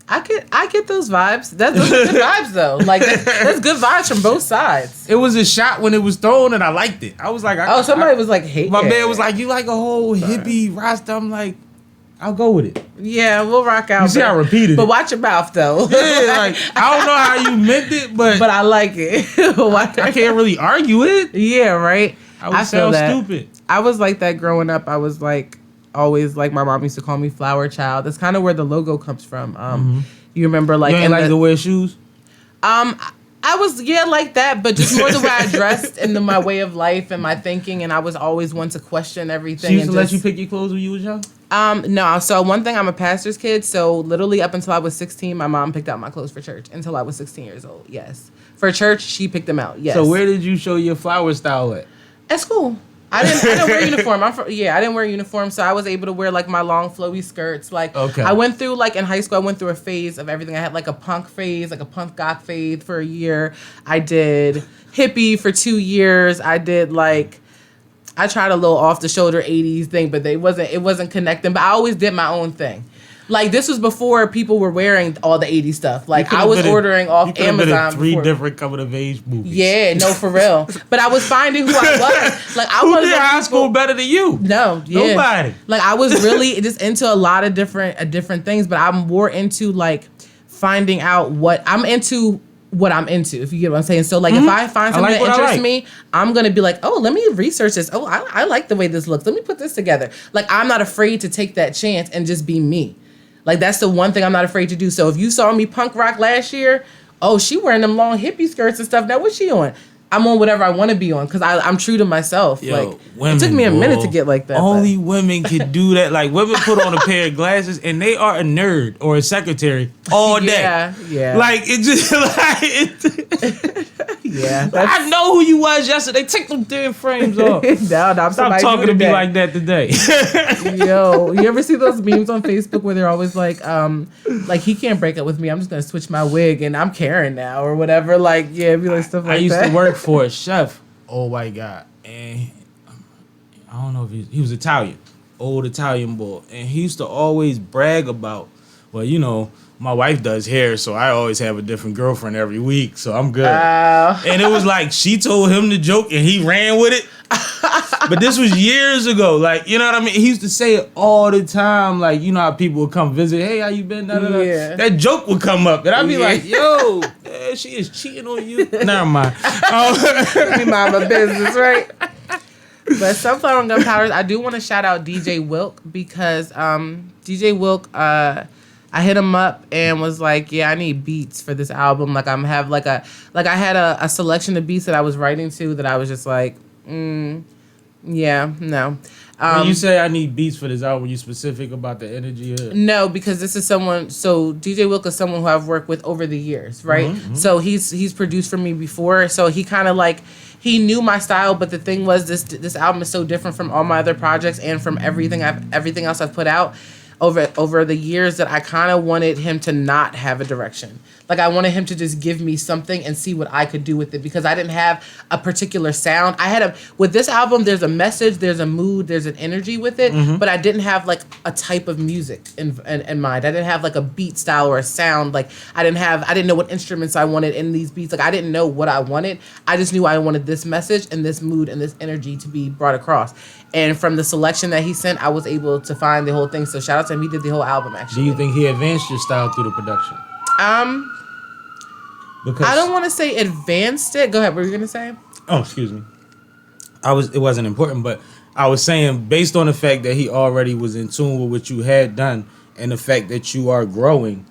I get those vibes. Those are good vibes though. Like that's good vibes from both sides. It was a shot when it was thrown, and I liked it. I was like, Somebody was like, "Hate." My man was like, "You like a whole hippie Rasta?" I'm like, I'll go with it. "Yeah, we'll rock out." You see, I repeated but it. watch your mouth though. Yeah, like I don't know how you meant it, but I like it. I can't really argue it. Yeah, right. I would feel sound that. stupid. I was like that growing up. I was like always like my mom used to call me flower child. That's kind of where the logo comes from. You remember like You ain't in like to wear shoes? I was like that, but just more the way I dressed and my way of life and my thinking, and I was always one to question everything. She used and to let just, you pick your clothes when you was young? No. So one thing, I'm a pastor's kid. So literally up until I was 16, my mom picked out my clothes for church until I was 16 years old. Yes, for church she picked them out. Yes. So where did you show your flower style at school? I didn't wear uniform. I didn't wear uniform, so I was able to wear like my long flowy skirts. Like Okay. I went through like in high school, I went through a phase of everything. I had like a punk phase, like a punk goth phase for a year. I did hippie for 2 years. I did like I tried a little off the shoulder 80s thing, but it wasn't connecting. But I always did my own thing. Like, this was before people were wearing all the 80s stuff. Like, I was ordering off Amazon. Been in 3 different coming of age movies. Yeah, no, for real. But I was finding who I was. Like, I Who was did high school better than you? No, yeah. Nobody. Like, I was really just into a lot of different things, but I'm more into like finding out what I'm into. What I'm into, if you get what I'm saying. So, like, if I find something that interests me, I'm gonna be like, oh, let me research this. Oh, I like the way this looks. Let me put this together. Like, I'm not afraid to take that chance and just be me. Like, that's the one thing I'm not afraid to do. So if you saw me punk rock last year, oh, she wearing them long hippie skirts and stuff. Now what's she on? I'm on whatever I want to be on because I'm true to myself. Yo, like, women, it took me a minute to get like that. Only women can do that. Like, women put on a pair of glasses and they are a nerd or a secretary all day. Yeah. Like, it just like yeah. I know who you was yesterday. Take them damn frames off. no, I'm Stop talking to me like that today. Yo, you ever see those memes on Facebook where they're always like he can't break up with me. I'm just gonna switch my wig and I'm Karen now or whatever. Like, yeah, be like stuff like that. I used to work for a chef, old white guy, and I don't know if he was Italian, old Italian boy, and he used to always brag about, well, you know, my wife does hair, so I always have a different girlfriend every week, so I'm good. And it was like she told him the joke and he ran with it. But this was years ago. Like, you know what I mean? He used to say it all the time. Like, you know how people would come visit. Hey, how you been? Da, da, da. Yeah. That joke would come up. And I'd be like, yo, she is cheating on you. Never mind. Me mind my business, right? But Sunflower and Gunpowder, I do want to shout out DJ Wilk because DJ Wilk, I hit him up and was like, yeah, I need beats for this album. Like, I had a selection of beats that I was writing to that I was just like, yeah, no. When you say I need beats for this album, are you specific about the energy? No, because this is someone. So DJ Wilk is someone who I've worked with over the years, right? Mm-hmm. So he's produced for me before. So he kind of like he knew my style. But the thing was, this album is so different from all my other projects and from everything else I've put out over the years that I kind of wanted him to not have a direction. Like, I wanted him to just give me something and see what I could do with it because I didn't have a particular sound. With this album, there's a message, there's a mood, there's an energy with it, but I didn't have like a type of music in mind. I didn't have like a beat style or a sound. Like, I didn't know what instruments I wanted in these beats. Like, I didn't know what I wanted. I just knew I wanted this message and this mood and this energy to be brought across. And from the selection that he sent, I was able to find the whole thing. So shout out to him. He did the whole album, actually. Do you think he advanced your style through the production? Because I don't want to say advanced it. Go ahead. What were you going to say? Oh, excuse me. It wasn't important, but I was saying based on the fact that he already was in tune with what you had done and the fact that you are growing,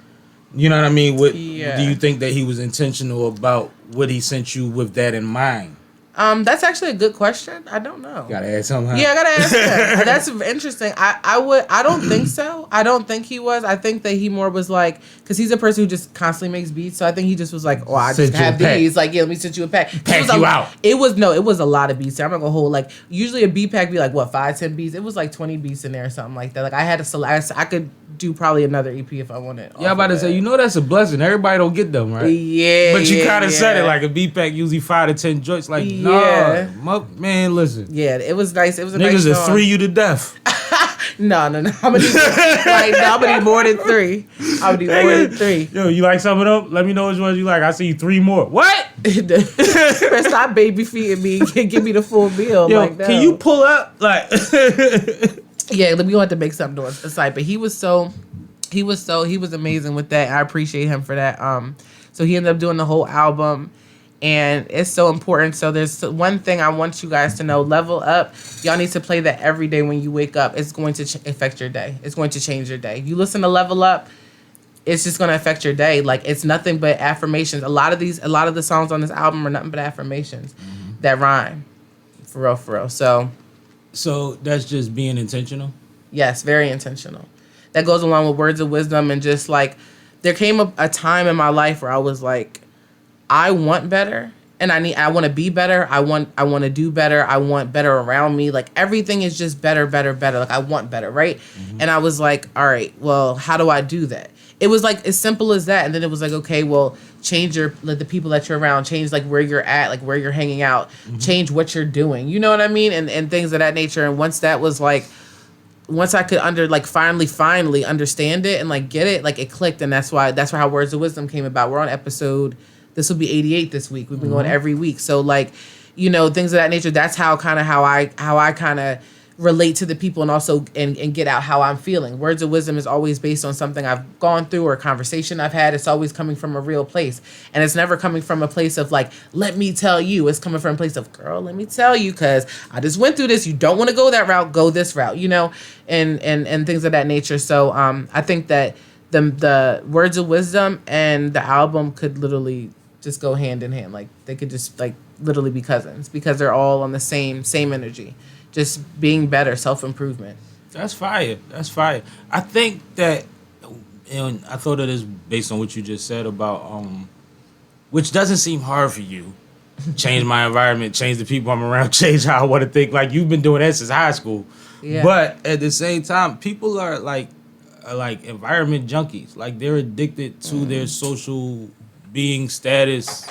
you know what I mean? Do you think that he was intentional about what he sent you with that in mind? That's actually a good question. I don't know. Gotta ask him, huh? Yeah, I gotta ask him. That's interesting. I don't think so. I don't think he was. I think that he more was like, because he's a person who just constantly makes beats. So I think he just was like, oh, I just have these. Like, yeah, let me send you a pack. Pack you out. It was a lot of beats. I'm not gonna hold like usually a beat pack be like what 5-10 beats. It was like 20 beats in there or something like that. Like I had to select. I could do probably another EP if I wanted. Yeah, I'm about to say, you know that's a blessing. Everybody don't get them, right? Yeah. But you kind of said it like a beat pack usually 5 to 10 joints. Like, no, man, listen. Yeah, it was nice. It was a niggas nice will free you to death. No. I'm gonna need more than 3. I'm gonna need more than 3. Yo, you like some of them? Let me know which ones you like. I see 3 more. What? Stop baby feeding me. Give me the full meal. Yo, like, no. Can you pull up? Like, yeah, we gonna have to make something on the site. But he was amazing with that. I appreciate him for that. So he ended up doing the whole album. And it's so important. So there's one thing I want you guys to know. Level Up. Y'all need to play that every day when you wake up. It's going to affect your day. It's going to change your day. You listen to Level Up, it's just going to affect your day. Like, it's nothing but affirmations. A lot of the songs on this album are nothing but affirmations that rhyme. For real. So that's just being intentional? Yes, very intentional. That goes along with words of wisdom and just like, there came a time in my life where I was like, I want better and I want to be better. I want to do better. I want better around me. Like everything is just better. Like I want better, right? Mm-hmm. And I was like, all right, well, how do I do that? it was like as simple as that. And then it was like, okay, well, change the people that you're around, change like where you're at, like where you're hanging out, change what you're doing. You know what I mean? And things of that nature. And once that was like, once I could finally understand it and like get it, like it clicked. And that's how Words of Wisdom came about. We're on episode, this will be 88 this week. We've been going every week. So like, you know, things of that nature. That's how I kind of relate to the people and also and get out how I'm feeling. Words of Wisdom is always based on something I've gone through or a conversation I've had. It's always coming from a real place. And it's never coming from a place of like, let me tell you. It's coming from a place of, girl, let me tell you, because I just went through this. You don't want to go that route, go this route, you know, and things of that nature. So I think that the Words of Wisdom and the album could literally just go hand in hand. Like they could just like literally be cousins because they're all on the same energy. Just being better, self-improvement. That's fire. That's fire. I think that, and I thought of this based on what you just said about, which doesn't seem hard for you. Change my environment, change the people I'm around, change how I want to think. Like you've been doing that since high school. Yeah. But at the same time, people are like environment junkies. Like they're addicted to their social being status,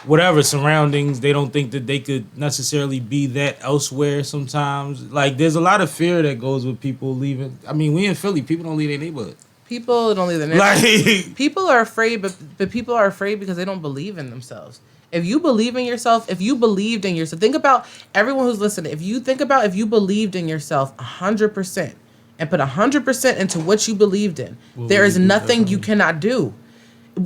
whatever surroundings. They don't think that they could necessarily be that elsewhere sometimes. Like there's a lot of fear that goes with people leaving. I mean, we in Philly, people don't leave their neighborhood. People don't leave their neighborhood. Like People are afraid, but people are afraid because they don't believe in themselves. If you believe in yourself, if you believed in yourself, think about everyone who's listening. If you believed in yourself 100% and put 100% into what you believed in, there is nothing you cannot do.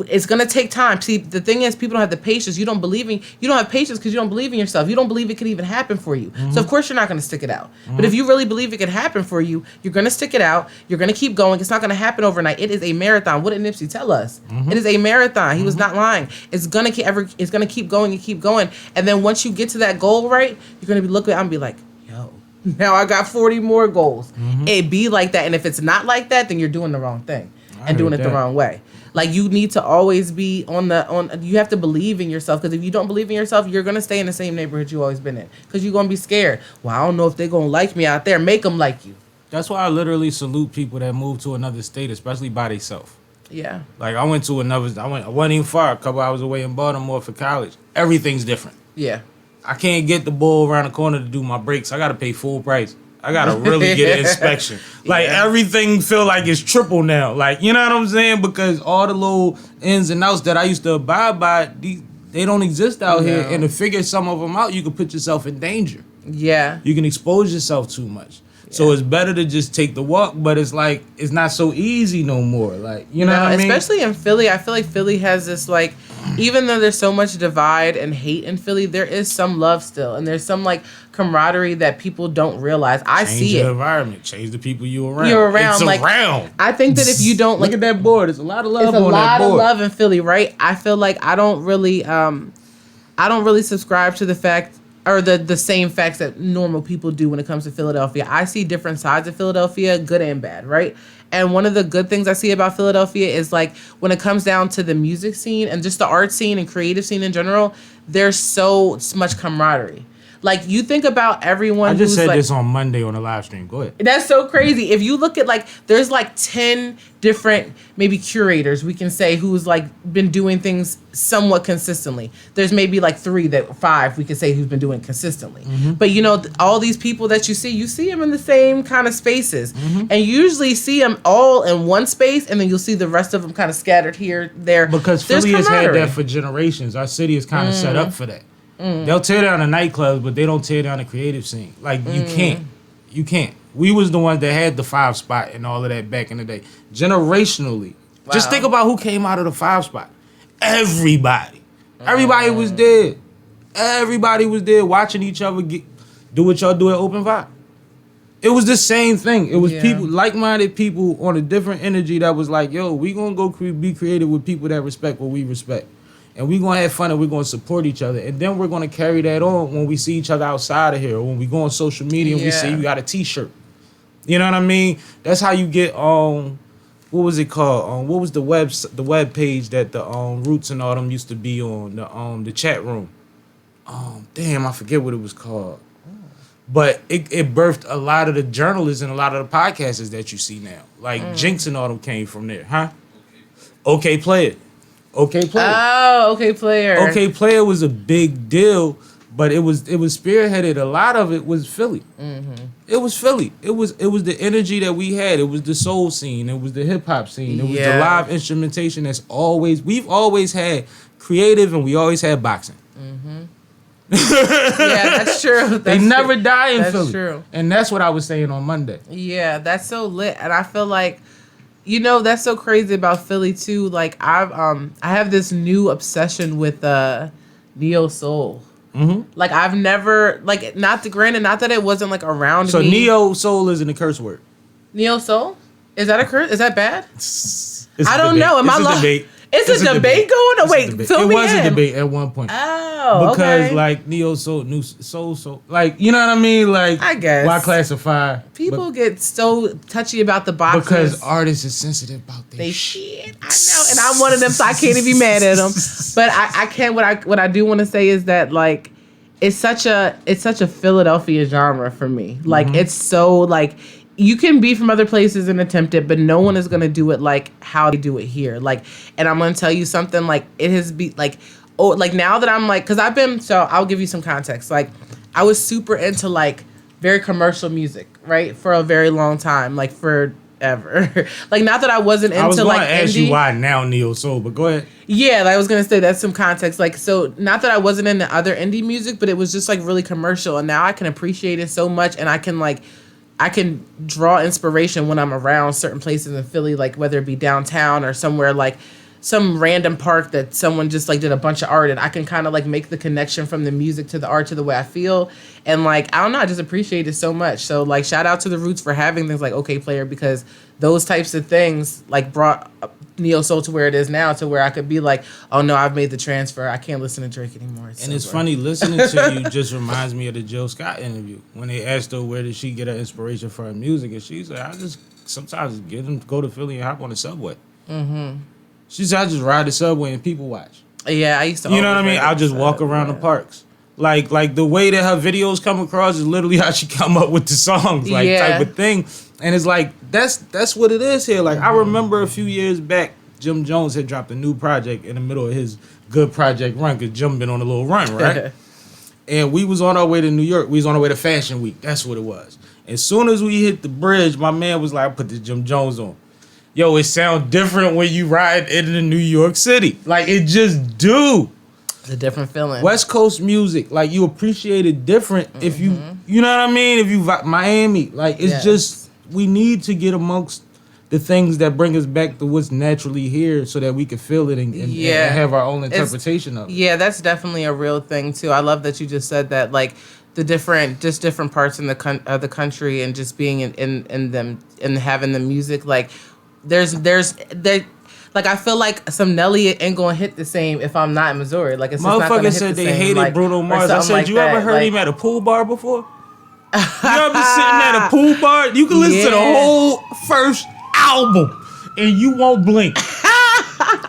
It's gonna take time. See, the thing is, people don't have the patience. You don't have patience because you don't believe in yourself. You don't believe it can even happen for you. So of course you're not gonna stick it out. But if you really believe it can happen for you, you're gonna stick it out. You're gonna keep going. It's not gonna happen overnight. It is a marathon. What did Nipsey tell us? It is a marathon. He was not lying. It's gonna keep going and keep going. And then once you get to that goal, right, you're gonna be looking out and be like, yo, now I got 40 more goals. It be like that. And if it's not like that, then you're doing the wrong thing and doing it the wrong way. Like you need to always be you have to believe in yourself, because if you don't believe in yourself, you're going to stay in the same neighborhood you've always been in, because you're going to be scared. Well, I don't know if they're going to like me out there. Make them like you. that's why I literally salute people that move to another state, especially by themselves. Yeah. Like I wasn't even far, a couple hours away in Baltimore for college. Everything's different. Yeah. I can't get the bull around the corner to do my brakes. I got to pay full price. I got to really get an inspection. Like everything feel like it's triple now. Like, you know what I'm saying? Because all the little ins and outs that I used to abide by, they don't exist out here. And to figure some of them out, you can put yourself in danger. Yeah. You can expose yourself too much. So it's better to just take the walk, but it's like, it's not so easy no more. Like, you know what I mean? Especially in Philly, I feel like Philly has this, like, even though there's so much divide and hate in Philly, there is some love still. And there's some, like, camaraderie that people don't realize. I see it. Change your environment. Change the people you're around. It's like, around. I think that if you don't, like, look at that board. There's a lot of love on that board. There's a lot of love in Philly, right? I feel like I don't really subscribe to the fact, or the same facts that normal people do when it comes to Philadelphia. I see different sides of Philadelphia, good and bad, right? And one of the good things I see about Philadelphia is, like, when it comes down to the music scene and just the art scene and creative scene in general, there's so much camaraderie. Like, you think about everyone. I just said like, this on Monday on the live stream. Go ahead. That's so crazy. If you look at, like, there's like 10 different maybe curators, we can say, who's like been doing things somewhat consistently. There's maybe like 5 we can say who's been doing consistently. But you know, all these people that you see them in the same kind of spaces, and you usually see them all in one space, and then you'll see the rest of them kind of scattered here, there. Because Philly has had that for generations. Our city is kind of set up for that. They'll tear down the nightclubs, but they don't tear down the creative scene. Like, you can't. We was the ones that had the 5 spot and all of that back in the day. Generationally. Wow. Just think about who came out of the 5 spot. Everybody. Everybody was there. Everybody was there watching each other do what y'all do at Open Vibe. It was the same thing. It was people, like-minded people on a different energy that was like, yo, we gonna go be creative with people that respect what we respect. And we're going to have fun and we're going to support each other. And then we're going to carry that on when we see each other outside of here. Or when we go on social media and we see you got a t-shirt. You know what I mean? That's how you get what was it called? What was the web page that the Roots and all them used to be on, the chat room? Damn, I forget what it was called. But it birthed a lot of the journalists and a lot of the podcasters that you see now. Like Jinx and all them came from there, huh? Okay Player. Okay Player. Oh, okay, player. Okay Player was a big deal, but it was spearheaded. A lot of it was Philly. It was Philly. It was the energy that we had. It was the soul scene. It was the hip hop scene. It was the live instrumentation. We've always had creative, and we always had boxing. Yeah, that's true. They never die in That's Philly. true. And that's what I was saying on Monday. Yeah, that's so lit, and I feel like, that's so crazy about Philly too. Like I have this new obsession with NEOSOUL. Like I've never not that it wasn't like around So me. neo-soul isn't a curse word. NEOSOUL? Is that a curse? Is that bad? It's I a don't debate. know. Am It's I a debate. It's a debate going on? Wait, Debate. fill It me was in. a debate at one point. Oh, Because okay. like neo-soul, new soul, like, you know what I mean? Like, I guess. why classify? People get so touchy about the boxes. Because artists are sensitive about their they shit. I know, and I'm one of them, so I can't even be mad at them. But I can't. What I do want to say is that like it's such a Philadelphia genre for me. Like it's so like you can be from other places and attempt it, but no one is gonna do it like how they do it here. Like, and I'm gonna tell you something. Like it has be like. Oh, like now that I'm like, cause I'll give you some context. Like I was super into like very commercial music, right? For a very long time, like forever. Like not that I wasn't into I was going like to ask indie. you why now neo-soul, but go ahead. Yeah, like I was gonna say that's some context. Like so, not that I wasn't into other indie music, but it was just like really commercial, and now I can appreciate it so much, and I can draw inspiration when I'm around certain places in Philly, like whether it be downtown or somewhere like some random park that someone just like did a bunch of art, and I can kind of like make the connection from the music to the art to the way I feel, and like I don't know, I just appreciate it so much. So like shout out to the Roots for having things like Okay Player, because those types of things like brought NEOSOUL to where it is now, to where I could be like, oh no, I've made the transfer, I can't listen to Drake anymore. And it's funny, listening to you just reminds me of the Jill Scott interview when they asked her where did she get her inspiration for her music, and she's like, I just sometimes go to Philly and hop on the subway. She said, I just ride the subway and people watch. Yeah, I used to. You know what I mean? I'll just walk around the parks. Like the way that her videos come across is literally how she come up with the songs, like type of thing. And it's like that's what it is here. Like I remember a few years back, Jim Jones had dropped a new project in the middle of his good project run, because Jim been on a little run, right? And we was on our way to New York. We was on our way to Fashion Week. That's what it was. As soon as we hit the bridge, my man was like, put the Jim Jones on. Yo, it sound different when you ride into New York City. Like, it just do. It's a different feeling. West Coast music, like, you appreciate it different if you know what I mean? If you Miami, like, it's just, we need to get amongst the things that bring us back to what's naturally here so that we can feel it and have our own interpretation of it. Yeah, that's definitely a real thing, too. I love that you just said that, like, the different parts in the country, and just being in them and having the music, like, there's like I feel like some Nelly ain't gonna hit the same if I'm not in Missouri. Like it's just not gonna hit said the they same, hated like, Bruno Mars. I said, like you that. ever heard like, him at a pool bar before? You ever sitting at a pool bar? You can listen to the whole first album and you won't blink.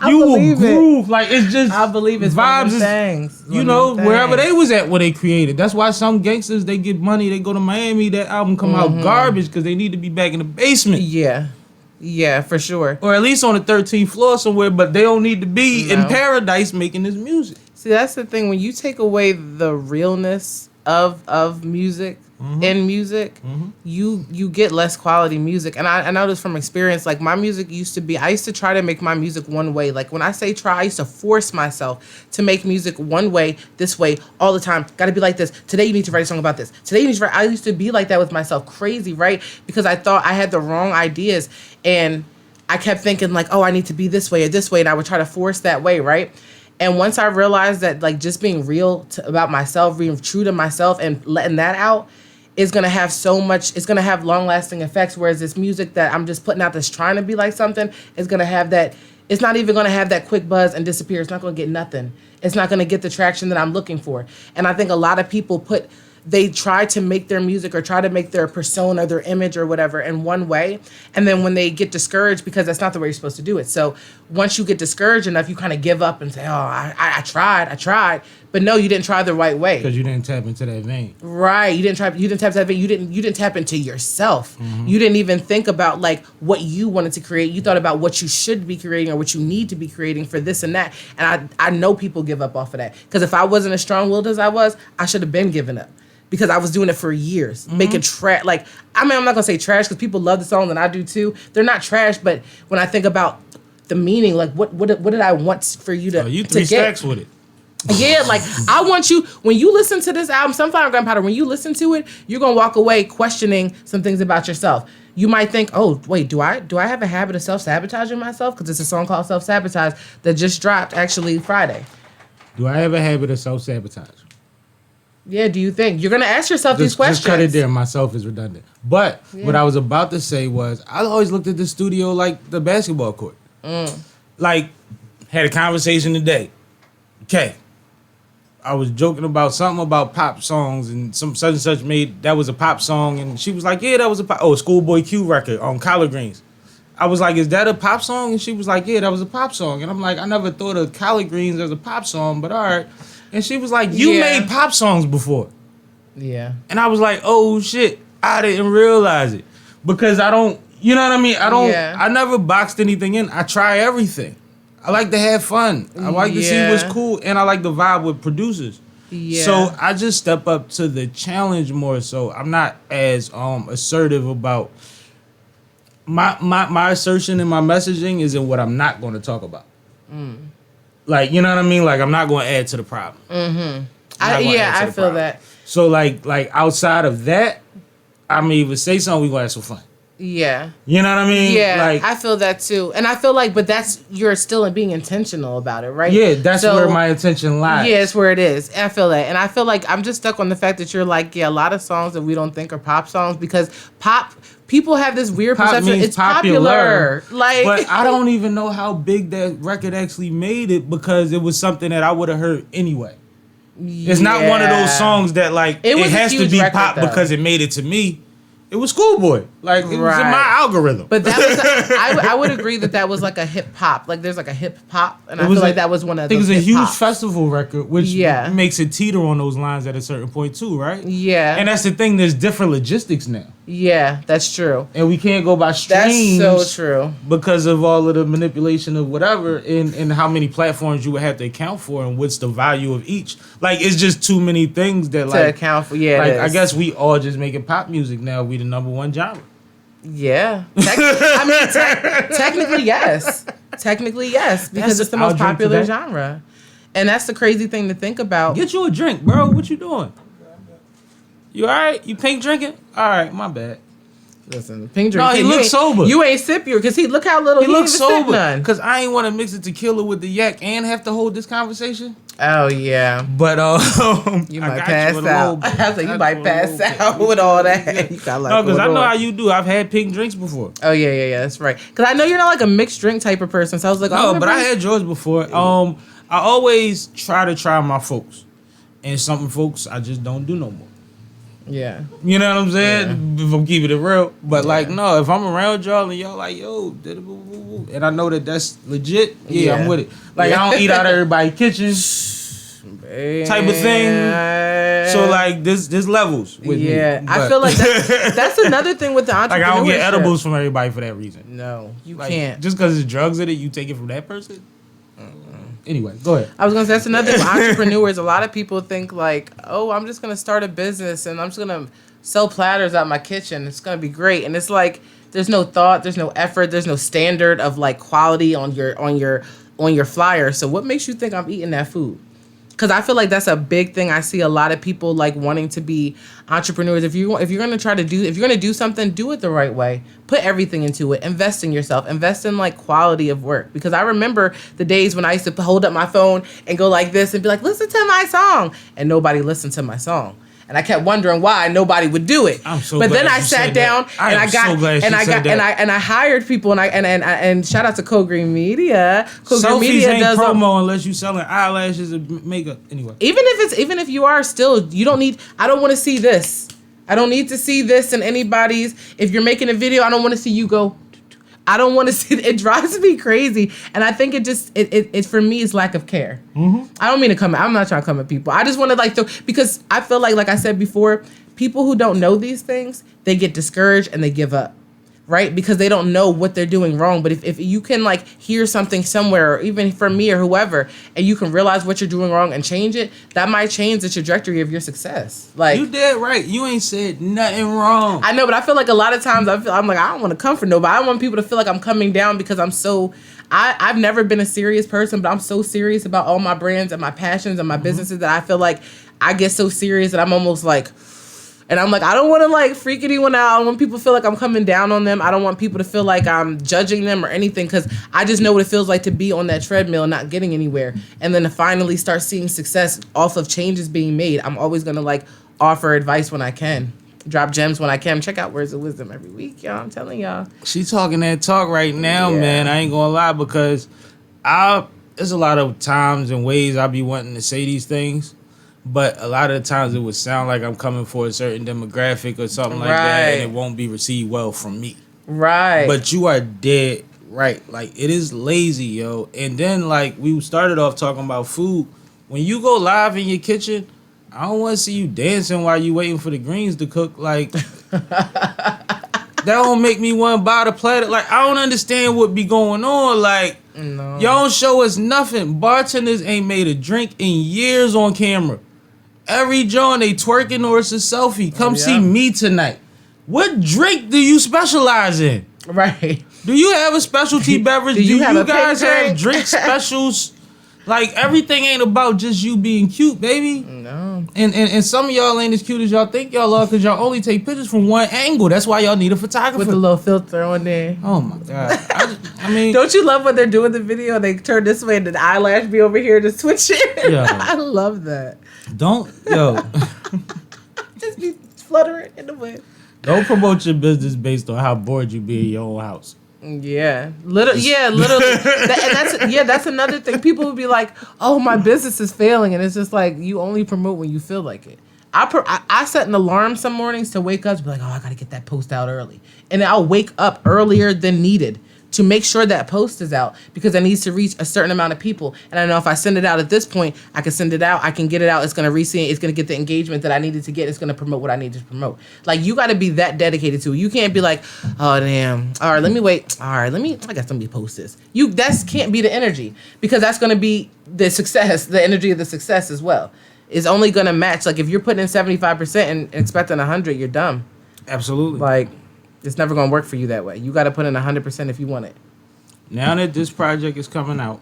You will groove. Like it's just I believe it's vibes. Things. You know, wherever they was at when they created. That's why some gangsters, they get money, they go to Miami, that album come out garbage because they need to be back in the basement. Yeah, for sure. Or at least on the 13th floor somewhere, but they don't need to be in paradise making this music. See, that's the thing. When you take away the realness of music in music, you get less quality music. And I know this from experience. Like my music I used to try to make my music one way. Like when I say try, I used to force myself to make music one way, this way, all the time. Got to be like this. Today you need to write a song about this. Today you need to write. I used to be like that with myself. Crazy, right? Because I thought I had the wrong ideas. And I kept thinking like, oh, I need to be this way or this way. And I would try to force that way, right? And once I realized that like just being real about myself, being true to myself and letting that out is going to have it's going to have long lasting effects. Whereas this music that I'm just putting out that's trying to be like something is going to have that, it's not even going to have that quick buzz and disappear. It's not going to get nothing. It's not going to get the traction that I'm looking for. And I think a lot of people they try to make their music or try to make their persona, their image or whatever in one way. And then when they get discouraged, because that's not the way you're supposed to do it. So once you get discouraged enough, you kind of give up and say, oh, I tried. But no, you didn't try the right way. Because you didn't tap into that vein. Right. You didn't tap into that vein. You didn't tap into yourself. You didn't even think about like what you wanted to create. You thought about what you should be creating or what you need to be creating for this and that. And I know people give up off of that. Because if I wasn't as strong-willed as I was, I should have been giving up. Because I was doing it for years, making trash. Like, I mean, I'm not gonna say trash because people love the song and I do too. They're not trash, but when I think about the meaning, like what did I want for you to? Oh, you to 3 get? stacks with it. Yeah, like I want you when you listen to this album, Sunflower and Gunpowder. When you listen to it, you're gonna walk away questioning some things about yourself. You might think, oh wait, do I have a habit of self-sabotaging myself? Because it's a song called Self-Sabotage that just dropped actually Friday. Do I have a habit of self-sabotage? Yeah, do you think? You're going to ask yourself these questions. Just cut it there. Myself is redundant. But what I was about to say was, I always looked at the studio like the basketball court. Like, had a conversation today. Okay. I was joking about something about pop songs and some such and such that was a pop song. And she was like, yeah, that was a pop. Oh, Schoolboy Q record on Collard Greens. I was like, is that a pop song? And she was like, yeah, that was a pop song. And I'm like, I never thought of Collard Greens as a pop song, but all right. And she was like, you made pop songs before. Yeah. And I was like, oh shit, I didn't realize it. Because I don't, you know what I mean? I never boxed anything in. I try everything. I like to have fun. I like to see what's cool. And I like to vibe with producers. Yeah. So I just step up to the challenge more so. I'm not as assertive about my assertion and my messaging is in what I'm not going to talk about. Like, you know what I mean? Like, I'm not going to add to the problem. I feel that. So, like outside of that, I mean, if we say something, we going to have some fun. Yeah. You know what I mean? Yeah, like, I feel that too. And I feel like, but you're still being intentional about it, right? Yeah, that's where my intention lies. Yeah, it's where it is. I feel that. And I feel like I'm just stuck on the fact that you're like, yeah, a lot of songs that we don't think are pop songs because people have this weird perception. It's popular. Like, but I don't even know how big that record actually made it because it was something that I would have heard anyway. It's not one of those songs that like it has to be pop because it made it to me. It was Schoolboy. Like, it was in my algorithm. But that was, I would agree that was like a hip hop. Like, there's like a hip hop. And I feel like that was one of those. I think it was a huge festival record, which makes it teeter on those lines at a certain point too, right? Yeah. And that's the thing, there's different logistics now. Yeah, that's true. And we can't go by streams. That's so true. Because of all of the manipulation of whatever and how many platforms you would have to account for and what's the value of each. Like, it's just too many things that to account for. Yeah, like, I guess we all just making pop music now. We the number one genre. Yeah. Technically, yes. Technically, yes. Because it's the most popular genre. And that's the crazy thing to think about. Get you a drink, bro. What you doing? You all right? You Pinkk drinking? All right, my bad. Listen, Pinkk Drinkk. No, he looks sober. You ain't sip your, because look how little he looks sober. Because I ain't want to mix the tequila with the yak and have to hold this conversation. Oh, yeah. But you might pass out. I was like, you might pass out with all that. You got like, no, because I know how you do. I've had Pinkk drinks before. Oh, yeah, that's right. Because I know you're not like a mixed drink type of person. So I was like, no, but I had yours before. I always try my folks. And some folks I just don't do no more. Yeah. You know what I'm saying? Yeah. If I'm keeping it real. But like, no, if I'm around y'all and y'all like, yo, and I know that that's legit, I'm with it. Like, I don't eat out of everybody's kitchen type of thing. So like, there's levels with me. Yeah, I feel like that's another thing with the entrepreneurship. Like, I don't get edibles from everybody for that reason. No, you like, can't. Just because there's drugs in it, you take it from that person? Anyway, go ahead. I was going to say, that's another thing with entrepreneurs. A lot of people think like, oh, I'm just going to start a business and I'm just going to sell platters out my kitchen. It's going to be great. And it's like, there's no thought, there's no effort, there's no standard of like quality on your flyer. So what makes you think I'm eating that food? Because I feel like that's a big thing. I see a lot of people like wanting to be entrepreneurs. If you're going to do something, do it the right way. Put everything into it. Invest in yourself. Invest in like quality of work. Because I remember the days when I used to hold up my phone and go like this and be like, listen to my song. And nobody listened to my song. And I kept wondering why nobody would do it. But then I sat down and I hired people and shout out to Co Green Media. Co Green Media does promo unless you selling eyelashes and makeup anyway. Even if you are still, you don't need. I don't want to see this. I don't need to see this in anybody's. If you're making a video, I don't want to see you go. I don't want to see it. Drives me crazy. And I think it for me is lack of care. I don't mean to come, I'm not trying to come at people. I just want to like, because I feel like I said before, people who don't know these things, they get discouraged and they give up. Right? Because they don't know what they're doing wrong. But if you can like hear something somewhere, or even from me or whoever, and you can realize what you're doing wrong and change it, that might change the trajectory of your success. Like, You did right. You ain't said nothing wrong. I know, but I feel like a lot of times I'm like, I don't want to comfort nobody. I don't want people to feel like I'm coming down because I've never been a serious person, but I'm so serious about all my brands and my passions and my businesses that I feel like I get so serious that I'm almost like, and I'm like, I don't want to like freak anyone out. I don't want people to feel like I'm coming down on them. I don't want people to feel like I'm judging them or anything, because I just know what it feels like to be on that treadmill and not getting anywhere. And then to finally start seeing success off of changes being made. I'm always going to like offer advice when I can. Drop gems when I can. Check out Words of Wisdom every week, y'all. I'm telling y'all. She talking that talk right now, Yeah. man. I ain't gonna lie, because there's a lot of times and ways I be wanting to say these things, but a lot of the times it would sound like I'm coming for a certain demographic or something like that, and Right. it won't be received well from me. Right. But you are dead right. Like, it is lazy, yo. And then, like, we started off talking about food. When you go live in your kitchen, I don't want to see you dancing while you waiting for the greens to cook. Like, that don't make me want to buy the platter. Like, I don't understand what be going on. Like, No. y'all don't show us nothing. Bartenders ain't made a drink in years on camera. Every joint they twerking or it's a selfie. Come see me tonight. What drink do you specialize in? Right. Do you have a specialty beverage? Do you have a guys Pinkk have Drinkk? drink specials? Like, everything ain't about just you being cute, baby. No. And some of y'all ain't as cute as y'all think y'all are, because y'all only take pictures from one angle. That's why y'all need a photographer. With the little filter on there. Oh my God. I mean, Don't you love when they're doing the video? They turn this way and the eyelash be over here to switch it. Yeah. I love that. yo, Just be fluttering in the wind. don't promote your business based on how bored you be in your own house. Yeah, literally. That's another thing. People would be like, "Oh, my business is failing," and it's just like you only promote when you feel like it. I set an alarm some mornings to wake up to be like, "Oh, I gotta get that post out early," and I'll wake up earlier than needed to make sure that post is out because it needs to reach a certain amount of people. And I know if I send it out at this point, I can send it out, I can get it out, it's gonna resend, it's gonna get the engagement that I needed to get, it's gonna promote what I need to promote. Like, you gotta be that dedicated to it. You can't be like, oh damn, all right, let me wait. All right, I got somebody post this. That can't be the energy, because that's gonna be the success, the energy of the success as well. It's only gonna match. Like, if you're putting in 75% and expecting 100, you're dumb. Absolutely. Like, it's never gonna work for you that way. You gotta put in 100% if you want it. Now that this project is coming out,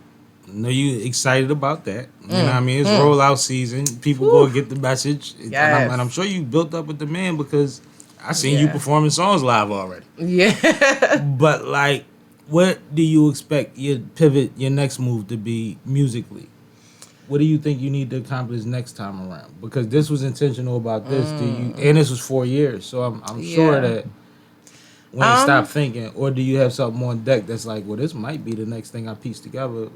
I know you excited about that. You know what I mean? It's rollout season. People go get the message. Yes. And I'm sure you built up with the man, because I seen you Yeah. performing songs live already. Yeah. But, like, what do you expect your pivot, your next move to be musically? What do you think you need to accomplish next time around? Because this was intentional about this. And this was 4 years. So I'm sure Yeah. that when you stop thinking, or do you have something on deck that's like, well, this might be the next thing I piece together?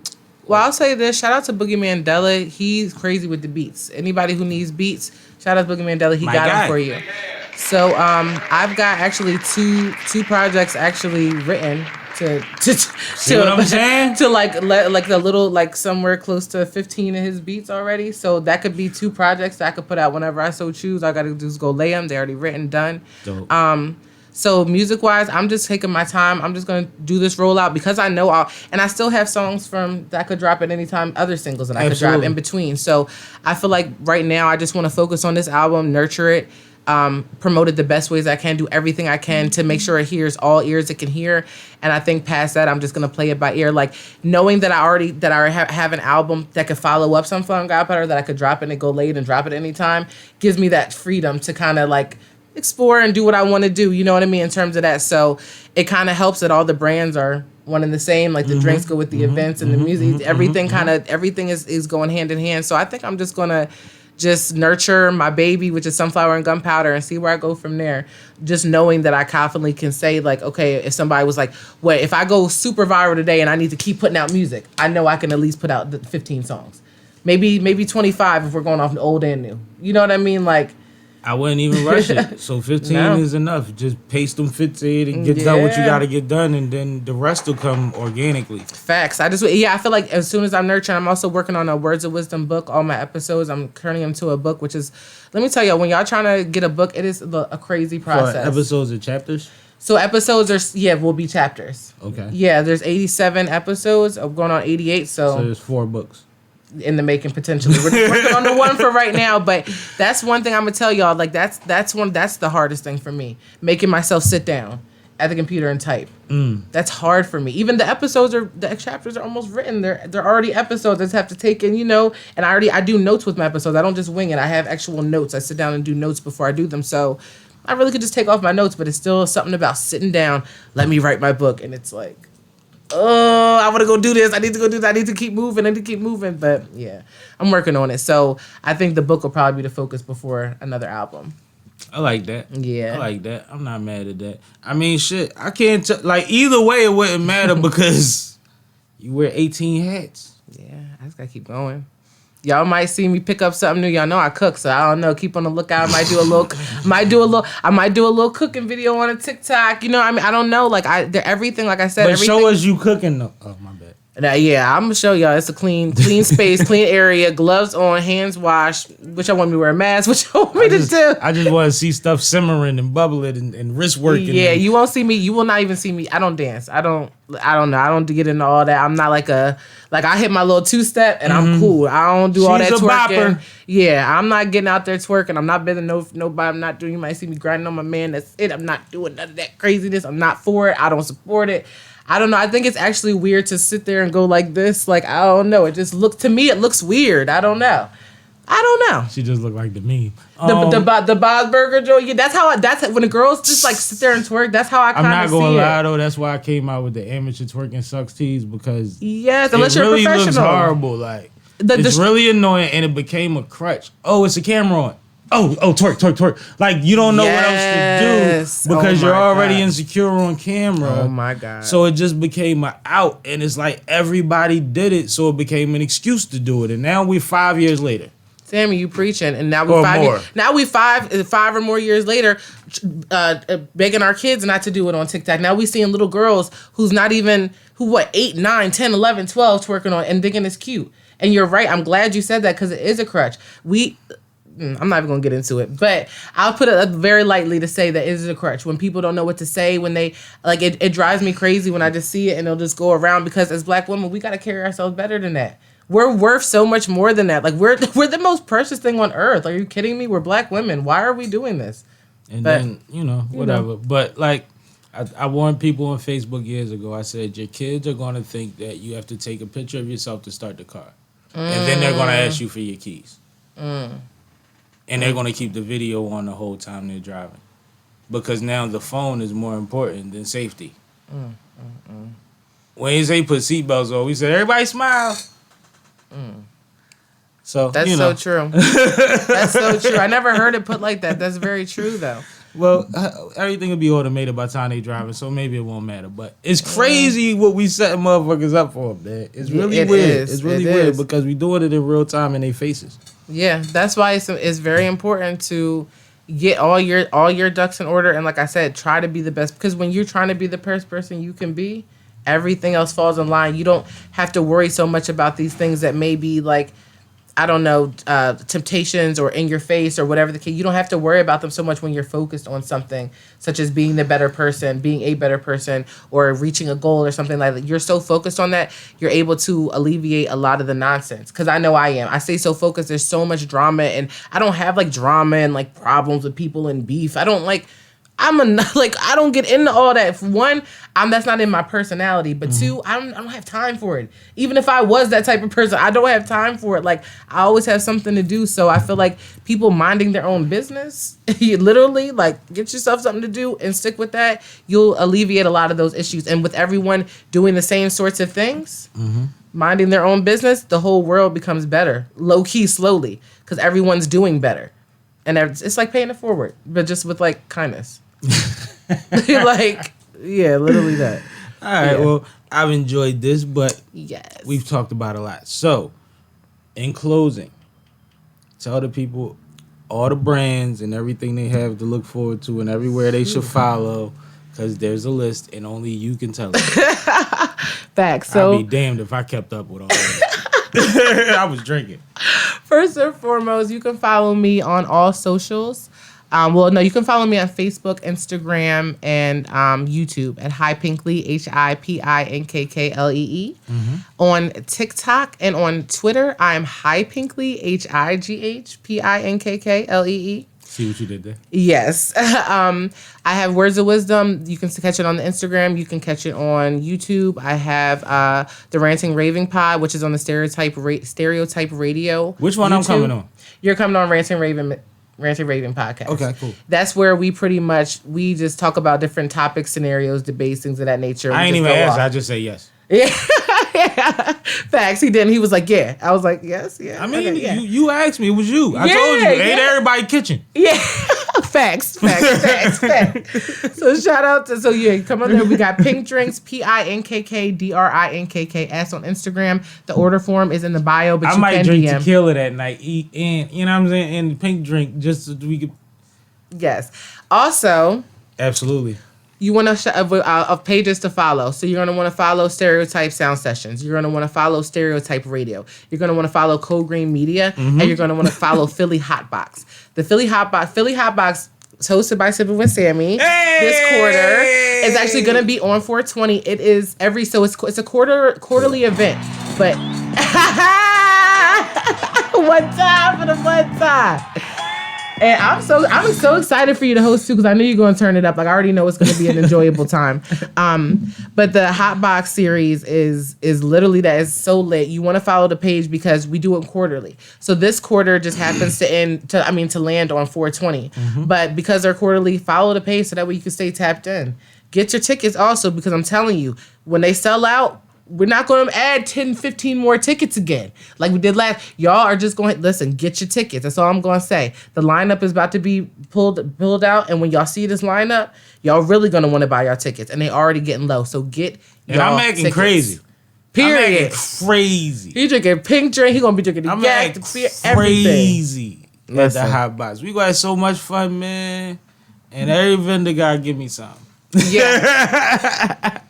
Well, I'll say this. Shout out to Boogie Mandela. He's crazy with the beats. Anybody who needs beats, shout out to Boogie Mandela. He My got guy. them for you. So I've got actually two projects actually written to See what I'm saying? to like the little, like, somewhere close to 15 of his beats already. So that could be 2 projects that I could put out whenever I so choose. All I gotta do is go lay them. They're already written, done. Dope. So music-wise, I'm just taking my time. I'm just gonna do this rollout because I know and I still have songs that I could drop at any time, other singles that I could drop Absolutely. in between. So I feel like right now I just want to focus on this album, nurture it, promote it the best ways I can, do everything I can to make sure it hears all ears it can hear. And I think past that, I'm just gonna play it by ear, like knowing that I already have an album that could follow up Sunflower God Powder, that I could drop it and go late and drop it anytime, gives me that freedom to kind of like explore and do what I want to do, you know what I mean, in terms of that. So it kind of helps that all the brands are one and the same, like the drinks go with the events and the music, everything is going hand in hand. So I think I'm just gonna nurture my baby, which is Sunflower and Gunpowder, and see where I go from there. Just knowing that I confidently can say, like, okay, if somebody was like, well, if I go super viral today and I need to keep putting out music, I know I can at least put out the 15 songs, maybe 25 if we're going off old and new, you know what I mean? Like, I wouldn't even rush it. So 15 No. is enough. Just paste them 15 and get done what you Yeah. got to get done, and then the rest will come organically. Facts. I feel like as soon as I'm nurturing, I'm also working on a Words of Wisdom book. All my episodes, I'm turning them to a book, which is, let me tell y'all, when y'all trying to get a book, it is a crazy process. Episodes and chapters? So episodes will be chapters. Okay. Yeah, there's 87 episodes. I'm going on 88, So there's 4 books. in the making potentially. We're working on the one for right now, but that's one thing I'm gonna tell y'all. Like that's the hardest thing for me. Making myself sit down at the computer and type. That's hard for me. Even the chapters are almost written. They're already episodes. I just have to take in, and I do notes with my episodes. I don't just wing it. I have actual notes. I sit down and do notes before I do them. So I really could just take off my notes, but it's still something about sitting down. Let me write my book, and it's like, oh, I want to go do this. I need to go do that. I need to keep moving. But yeah, I'm working on it. So I think the book will probably be the focus before another album. I like that. Yeah. I like that. I'm not mad at that. I mean, shit, I can't, either way, it wouldn't matter because you wear 18 hats. Yeah, I just got to keep going. Y'all might see me pick up something new. Y'all know I cook, so I don't know. Keep on the lookout. I might do a little cooking video on a TikTok. I don't know. Like everything. Like I said, But everything. show us you cooking though. Oh, my bad. Yeah, I'm gonna show y'all. It's a clean space, clean area. Gloves on, hands washed. Which I want me to wear a mask. Which I want me to do. I just want to see stuff simmering and bubbling and wrist working. Yeah, you won't see me. You will not even see me. I don't dance. I don't know. I don't get into all that. I'm not like I hit my little 2-step and I'm cool. I don't do all that She's a twerking. bopper. Yeah, I'm not getting out there twerking. I'm not bending nobody. I'm not doing. You might see me grinding on my man. That's it. I'm not doing none of that craziness. I'm not for it. I don't support it. I don't know. I think it's actually weird to sit there and go like this. Like, I don't know. It just to me, it looks weird. I don't know. She just looked like the meme. The Bob's Burger joint. Yeah, that's when the girls just like sit there and twerk. That's how I kind of see it. I'm not gonna lie though. That's why I came out with the amateur twerking sucks tees because yes, unless you're a really professional. looks horrible. Like it's really annoying and it became a crutch. Oh, it's a camera on. Oh, twerk. Like you don't know what else to do because you're already insecure on camera. Oh my God. So it just became an out and it's like everybody did it, so it became an excuse to do it. And now we're 5 years later. Sammie, you preaching, and now we five or more years later, begging our kids not to do it on TikTok. Now we seeing little girls who 8, 9, 10, 11, 12 twerking on and thinking it's cute. And you're right. I'm glad you said that because it is a crutch. I'm not even gonna get into it, but I'll put it very lightly to say that it is a crutch. When people don't know what to say, when they it drives me crazy when I just see it and they'll just go around because as Black women, we gotta carry ourselves better than that. We're worth so much more than that. Like we're the most precious thing on earth. Are you kidding me? We're Black women. Why are we doing this? And then whatever. But like I warned people on Facebook years ago. I said your kids are gonna think that you have to take a picture of yourself to start the car, and then they're gonna ask you for your keys. And they're going to keep the video on the whole time they're driving. Because now the phone is more important than safety. When you say put seatbelts on, we said, everybody smile. So that's so true. That's so true. I never heard it put like that. That's very true, though. Well, everything will be automated by the time they driving, so maybe it won't matter. But it's crazy what we setting motherfuckers up for, man. It's really weird. It's really weird because we doing it in real time in their faces. Yeah, that's why it's very important to get all your ducks in order. And like I said, try to be the best. Because when you're trying to be the best person you can be, everything else falls in line. You don't have to worry so much about these things that may be like, I don't know, temptations or in your face or whatever the case. You don't have to worry about them so much when you're focused on something such as being the better person, being a better person, or reaching a goal or something like that. You're so focused on that, you're able to alleviate a lot of the nonsense. Because I know I am. I stay so focused. There's so much drama, and I don't have like drama and like problems with people and beef. I don't like. I don't get into all that. For one, that's not in my personality. But two, I don't have time for it. Even if I was that type of person, I don't have time for it. Like I always have something to do. So I feel like people minding their own business, you literally like get yourself something to do and stick with that. You'll alleviate a lot of those issues. And with everyone doing the same sorts of things, minding their own business, the whole world becomes better, low key, slowly, because everyone's doing better. And it's like paying it forward, but just with like kindness. Like, yeah, literally that. All right, well, I've enjoyed this, but yes, we've talked about a lot. So, in closing, tell the people all the brands and everything they have to look forward to and everywhere they should follow, because there's a list and only you can tell it. Facts. So I'd be damned if I kept up with all that. I was drinking. first and foremost, you can follow me on all socials. You can follow me on Facebook, Instagram, and YouTube at HiPinklee, HIPINKKLEE. On TikTok and on Twitter, I'm HiPinklee, HIGHPINKKLEE. See what you did there? Yes. I have Words of Wisdom. You can catch it on the Instagram. You can catch it on YouTube. I have the Ranting Raving Pod, which is on the Stereotype Radio. Which one YouTube. I'm coming on? You're coming on Ranting Raving podcast. Okay, cool. That's where we just talk about different topics, scenarios, debates, things of that nature. I ain't even asked. I just say yes. Yeah. Facts. He didn't. He was like, yeah. I was like, yes, yeah. I mean, okay, yeah. you asked me. It was you. I told you. Ain't everybody kitchen. Yeah. Facts. So shout out to, come on there. We got Pinkk Drinks, PINKKDRINKKS on Instagram. The order form is in the bio, but I you might can drink DM. tequila that night. Eat and you know what I'm saying, and Pinkk Drink just so we could. Yes. Also, Absolutely. you want to of pages to follow. So you're going to want to follow Stereotype Sound Sessions. You're going to want to follow Stereotype Radio. You're going to want to follow Code Green Media, and you're going to want to follow Philly HOTBOX. The Philly HOTBOX is hosted by SippinwitSammie. This quarter is actually going to be on 420. It is it's a quarterly event, but one time for the one time. And I'm so excited for you to host too, because I know you're going to turn it up. Like, I already know it's going to be an enjoyable time. But the HOTBOX series is literally that is so lit. You want to follow the page because we do it quarterly. So this quarter just happens to land on 420. But because they're quarterly, follow the page so that way you can stay tapped in. Get your tickets also, because I'm telling you, when they sell out, we're not going to add 10, 15 more tickets again like we did last. Y'all are just going, listen, get your tickets. That's all I'm going to say. The lineup is about to be pulled out. And when y'all see this lineup, y'all really going to want to buy y'all tickets. And they already getting low. So get And y'all I'm acting tickets. crazy. Period. I'm acting crazy. He drinking Pinkk Drink. He going to be drinking the I'm yak, acting the beer, everything. crazy at the Listen. HOTBOX. We got so much fun, man. And every vendor got to give me something. Yeah.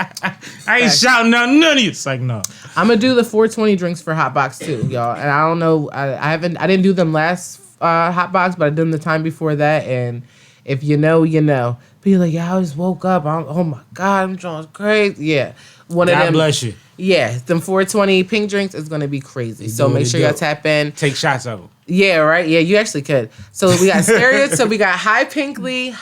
I ain't shouting out none of you. It's like, no. I'm gonna do the 420 drinks for HOTBOX too, y'all. And I don't know, I didn't do them last HOTBOX, but I did them the time before that. And if you know, you know. Be like, yeah, I just woke up. Oh my God, I'm drunk crazy. Yeah, one of God them. bless you. Yeah, them 420 Pinkk Drinks is gonna be crazy. So make sure y'all tap in. Take shots of them. Yeah, right. Yeah, you actually could. So we got so we got HiPinklee,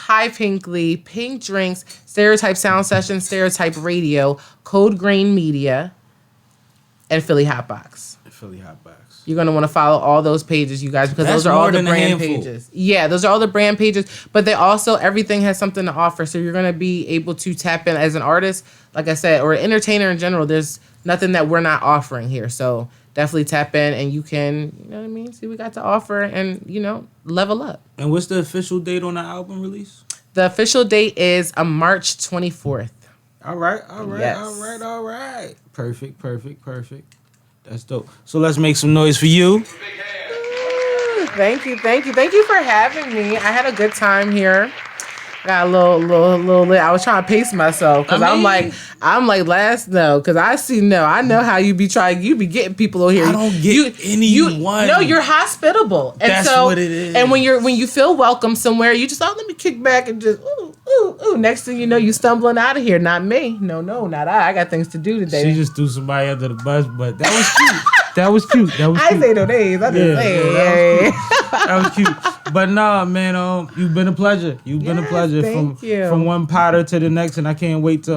Pinkk Drinks, Stereotype Sound Session, Stereotype Radio, Code Green Media, and Philly HOTBOX. Philly HOTBOX. You're gonna want to follow all those pages, you guys, because That's those are all more the than a brand handful. pages. Yeah, those are all the brand pages. But they also, everything has something to offer. So you're gonna be able to tap in as an artist, like I said, or an entertainer in general. There's nothing that we're not offering here. So definitely tap in and you can, you know what I mean, see what we got to offer and, you know, level up. And what's the official date on the album release? The official date is March 24th. All right. Yes. Perfect. That's dope. So let's make some noise for you. Thank you for having me. I had a good time here. Got a little lit. I was trying to pace myself because I'm like because I know how you be getting people over here. I don't get anyone. No, you're hospitable. And That's so, what it is. And when you feel welcome somewhere, you just let me kick back and just ooh. Next thing you know, you stumbling out of here. Not me. No, not I. I got things to do today. She just threw somebody under the bus, but that was cute. That was cute. I ain't say no names. I didn't say. That was cute. But nah, man, you've been a pleasure. You've been a pleasure thank you. from one potter to the next, and I can't wait to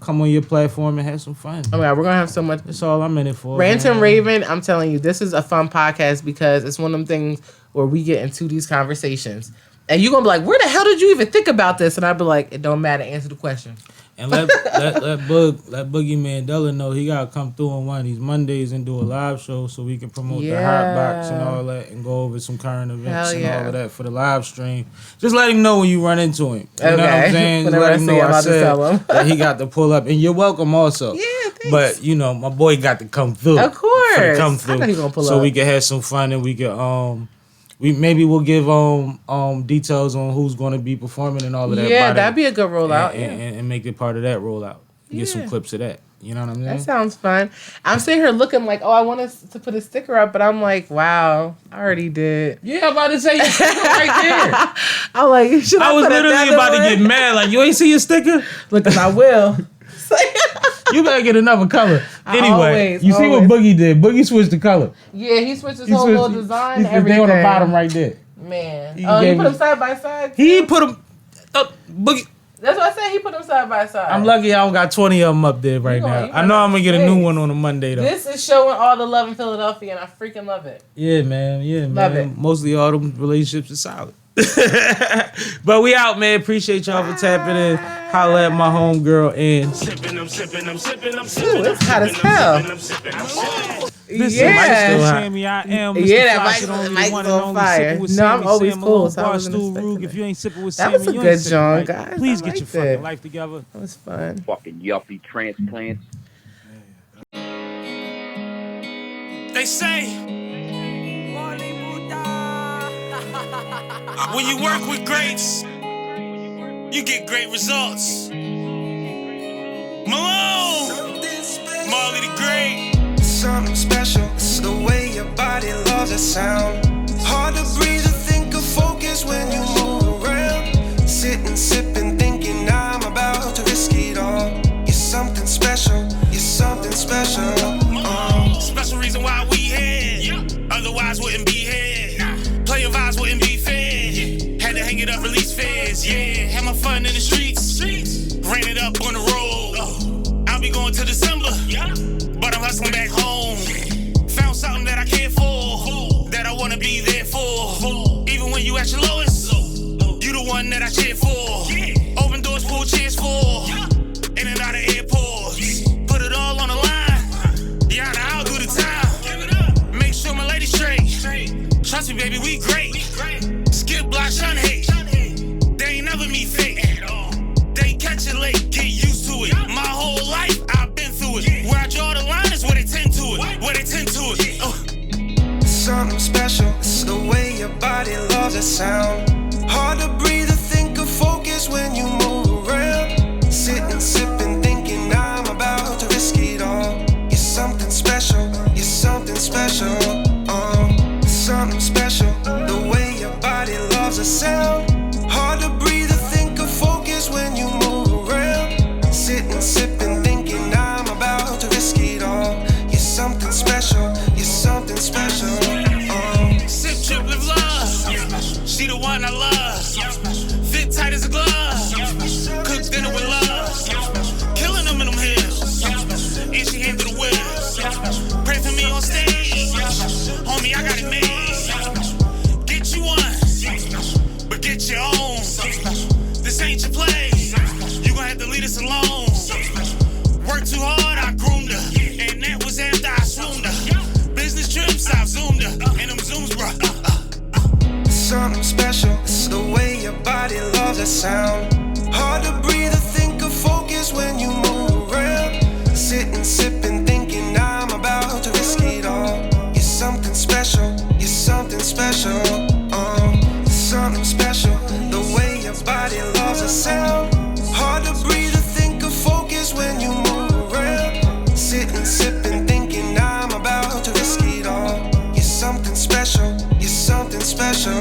come on your platform and have some fun. Oh my God, we're gonna have so much. That's all I'm in it for. Rant and man. Raven, I'm telling you, this is a fun podcast because it's one of them things where we get into these conversations. And you're gonna be like, where the hell did you even think about this? And I'd be like, it don't matter, answer the question. And let Boogie Mandela know he gotta come through on one of these Mondays and do a live show so we can promote the HOTBOX and all that and go over some current events and all of that for the live stream. Just let him know when you run into him. You know what I'm saying? Just let him know I said that he got to pull up. And you're welcome also. Yeah, thanks. But you know, my boy got to come through. Of course. Come through. I know he gonna pull so up. we can have some fun and we can we'll give details on who's going to be performing and all of that. Yeah, that'd be a good rollout. And make it part of that rollout. Get some clips of that. You know what I mean? That sounds fun. I'm sitting here looking like, oh, I want us to put a sticker up, but I'm like, wow, I already did. Yeah, I'm about to say your sticker right there. I'm like, should I was put literally another about one? to get mad. Like, you ain't see your sticker? Look, I will. You better get another color. Anyway, always. See what Boogie did. Boogie switched the color. Yeah, he switched his whole little design. They on the bottom right there. Man. He Oh, you gave put me- them side by side? He put them. Boogie. That's what I said. He put them side by side. I'm lucky I don't got 20 of them up there right now. you I know I'm gonna get a new space. one on a Monday though. This is showing all the love in Philadelphia, and I freaking love it. Yeah, man. Love it. Mostly all them relationships are solid. But we out, man. Appreciate y'all for tapping in. Holla at my homegirl and Sipping, I'm sipping, I'm sipping, I'm Ooh, sipping. it's hot as hell. I'm sipping, I'm sipping. Listen, Yeah. Mike's still hot. Sammy, I am Mr. Yeah, that Flash, mic- only mic's one on and only fire. sipping with No, I'm Sammy, always Sam cool, Malone, so I wasn't Barstool, expecting Rug. that. If you ain't sipping with That Sammy, was a you good ain't sipping John, right. guys. Please I get your liked fucking it. life together. That was fun. Fucking yuppie transplants. They say when you work with greats, you get great results. Malone, Marley the Great. Something special, it's the way your body loves the sound. Hard to breathe or think of focus when you move around. Sitting, sipping, thinking I'm about to risk it all. You're something special, you're something special. Special reason why we here. Otherwise wouldn't be here. Player vibes wouldn't be fair. Had to hang it up, release fans. Yeah, had my fun in the streets. Ran it up on the road. I'll be going to December, but I'm hustling back home. Found something that I care for, that I wanna be there for. Even when you at your lowest, you the one that I cheer for. Open doors, pull chairs for. In and out of airports, put it all on the line. Yeah, I'll do the time. Make sure my lady straight. Trust me, baby, we great. Skip block, shun hate. They ain't never me fake. They catch it late, get used to it. My whole life, I've been through it. Where I draw the line is where they tend to it. Where they tend to it. Something special, it's the way your body loves the sound. Hard to breathe or think of focus when you move around. Sitting, sipping, thinking I'm about to risk it all. You're something special, you're something special. Something special, the way your body loves the sound. Hard to breathe or think of focus when you move around. Sitting, sipping, thinking I'm about to risk it all. You're something special, you're something special. Sip, trip, live love. She the one I love. Fit tight as a glove. Cook dinner with love. Killing them in them hills. And she handle the wheels. Pray for me on stage. Homie, I got it made. Get you one, but get your own. This ain't your play. You gon' have to leave us alone. Work too hard, I groomed her. And that was after I swooned her. Business trips, I've zoomed her. And them zooms, bruh. Something special, it's the way your body loves the sound. Hard to breathe or think of focus when you move around. Sitting, sipping, thinking I'm about to risk it all. You're something special, you're something special. Something special, the way your body loves the sound. Hard to breathe or think of focus when you move around. Sitting, sipping, thinking I'm about to risk it all. You're something special, you're something special.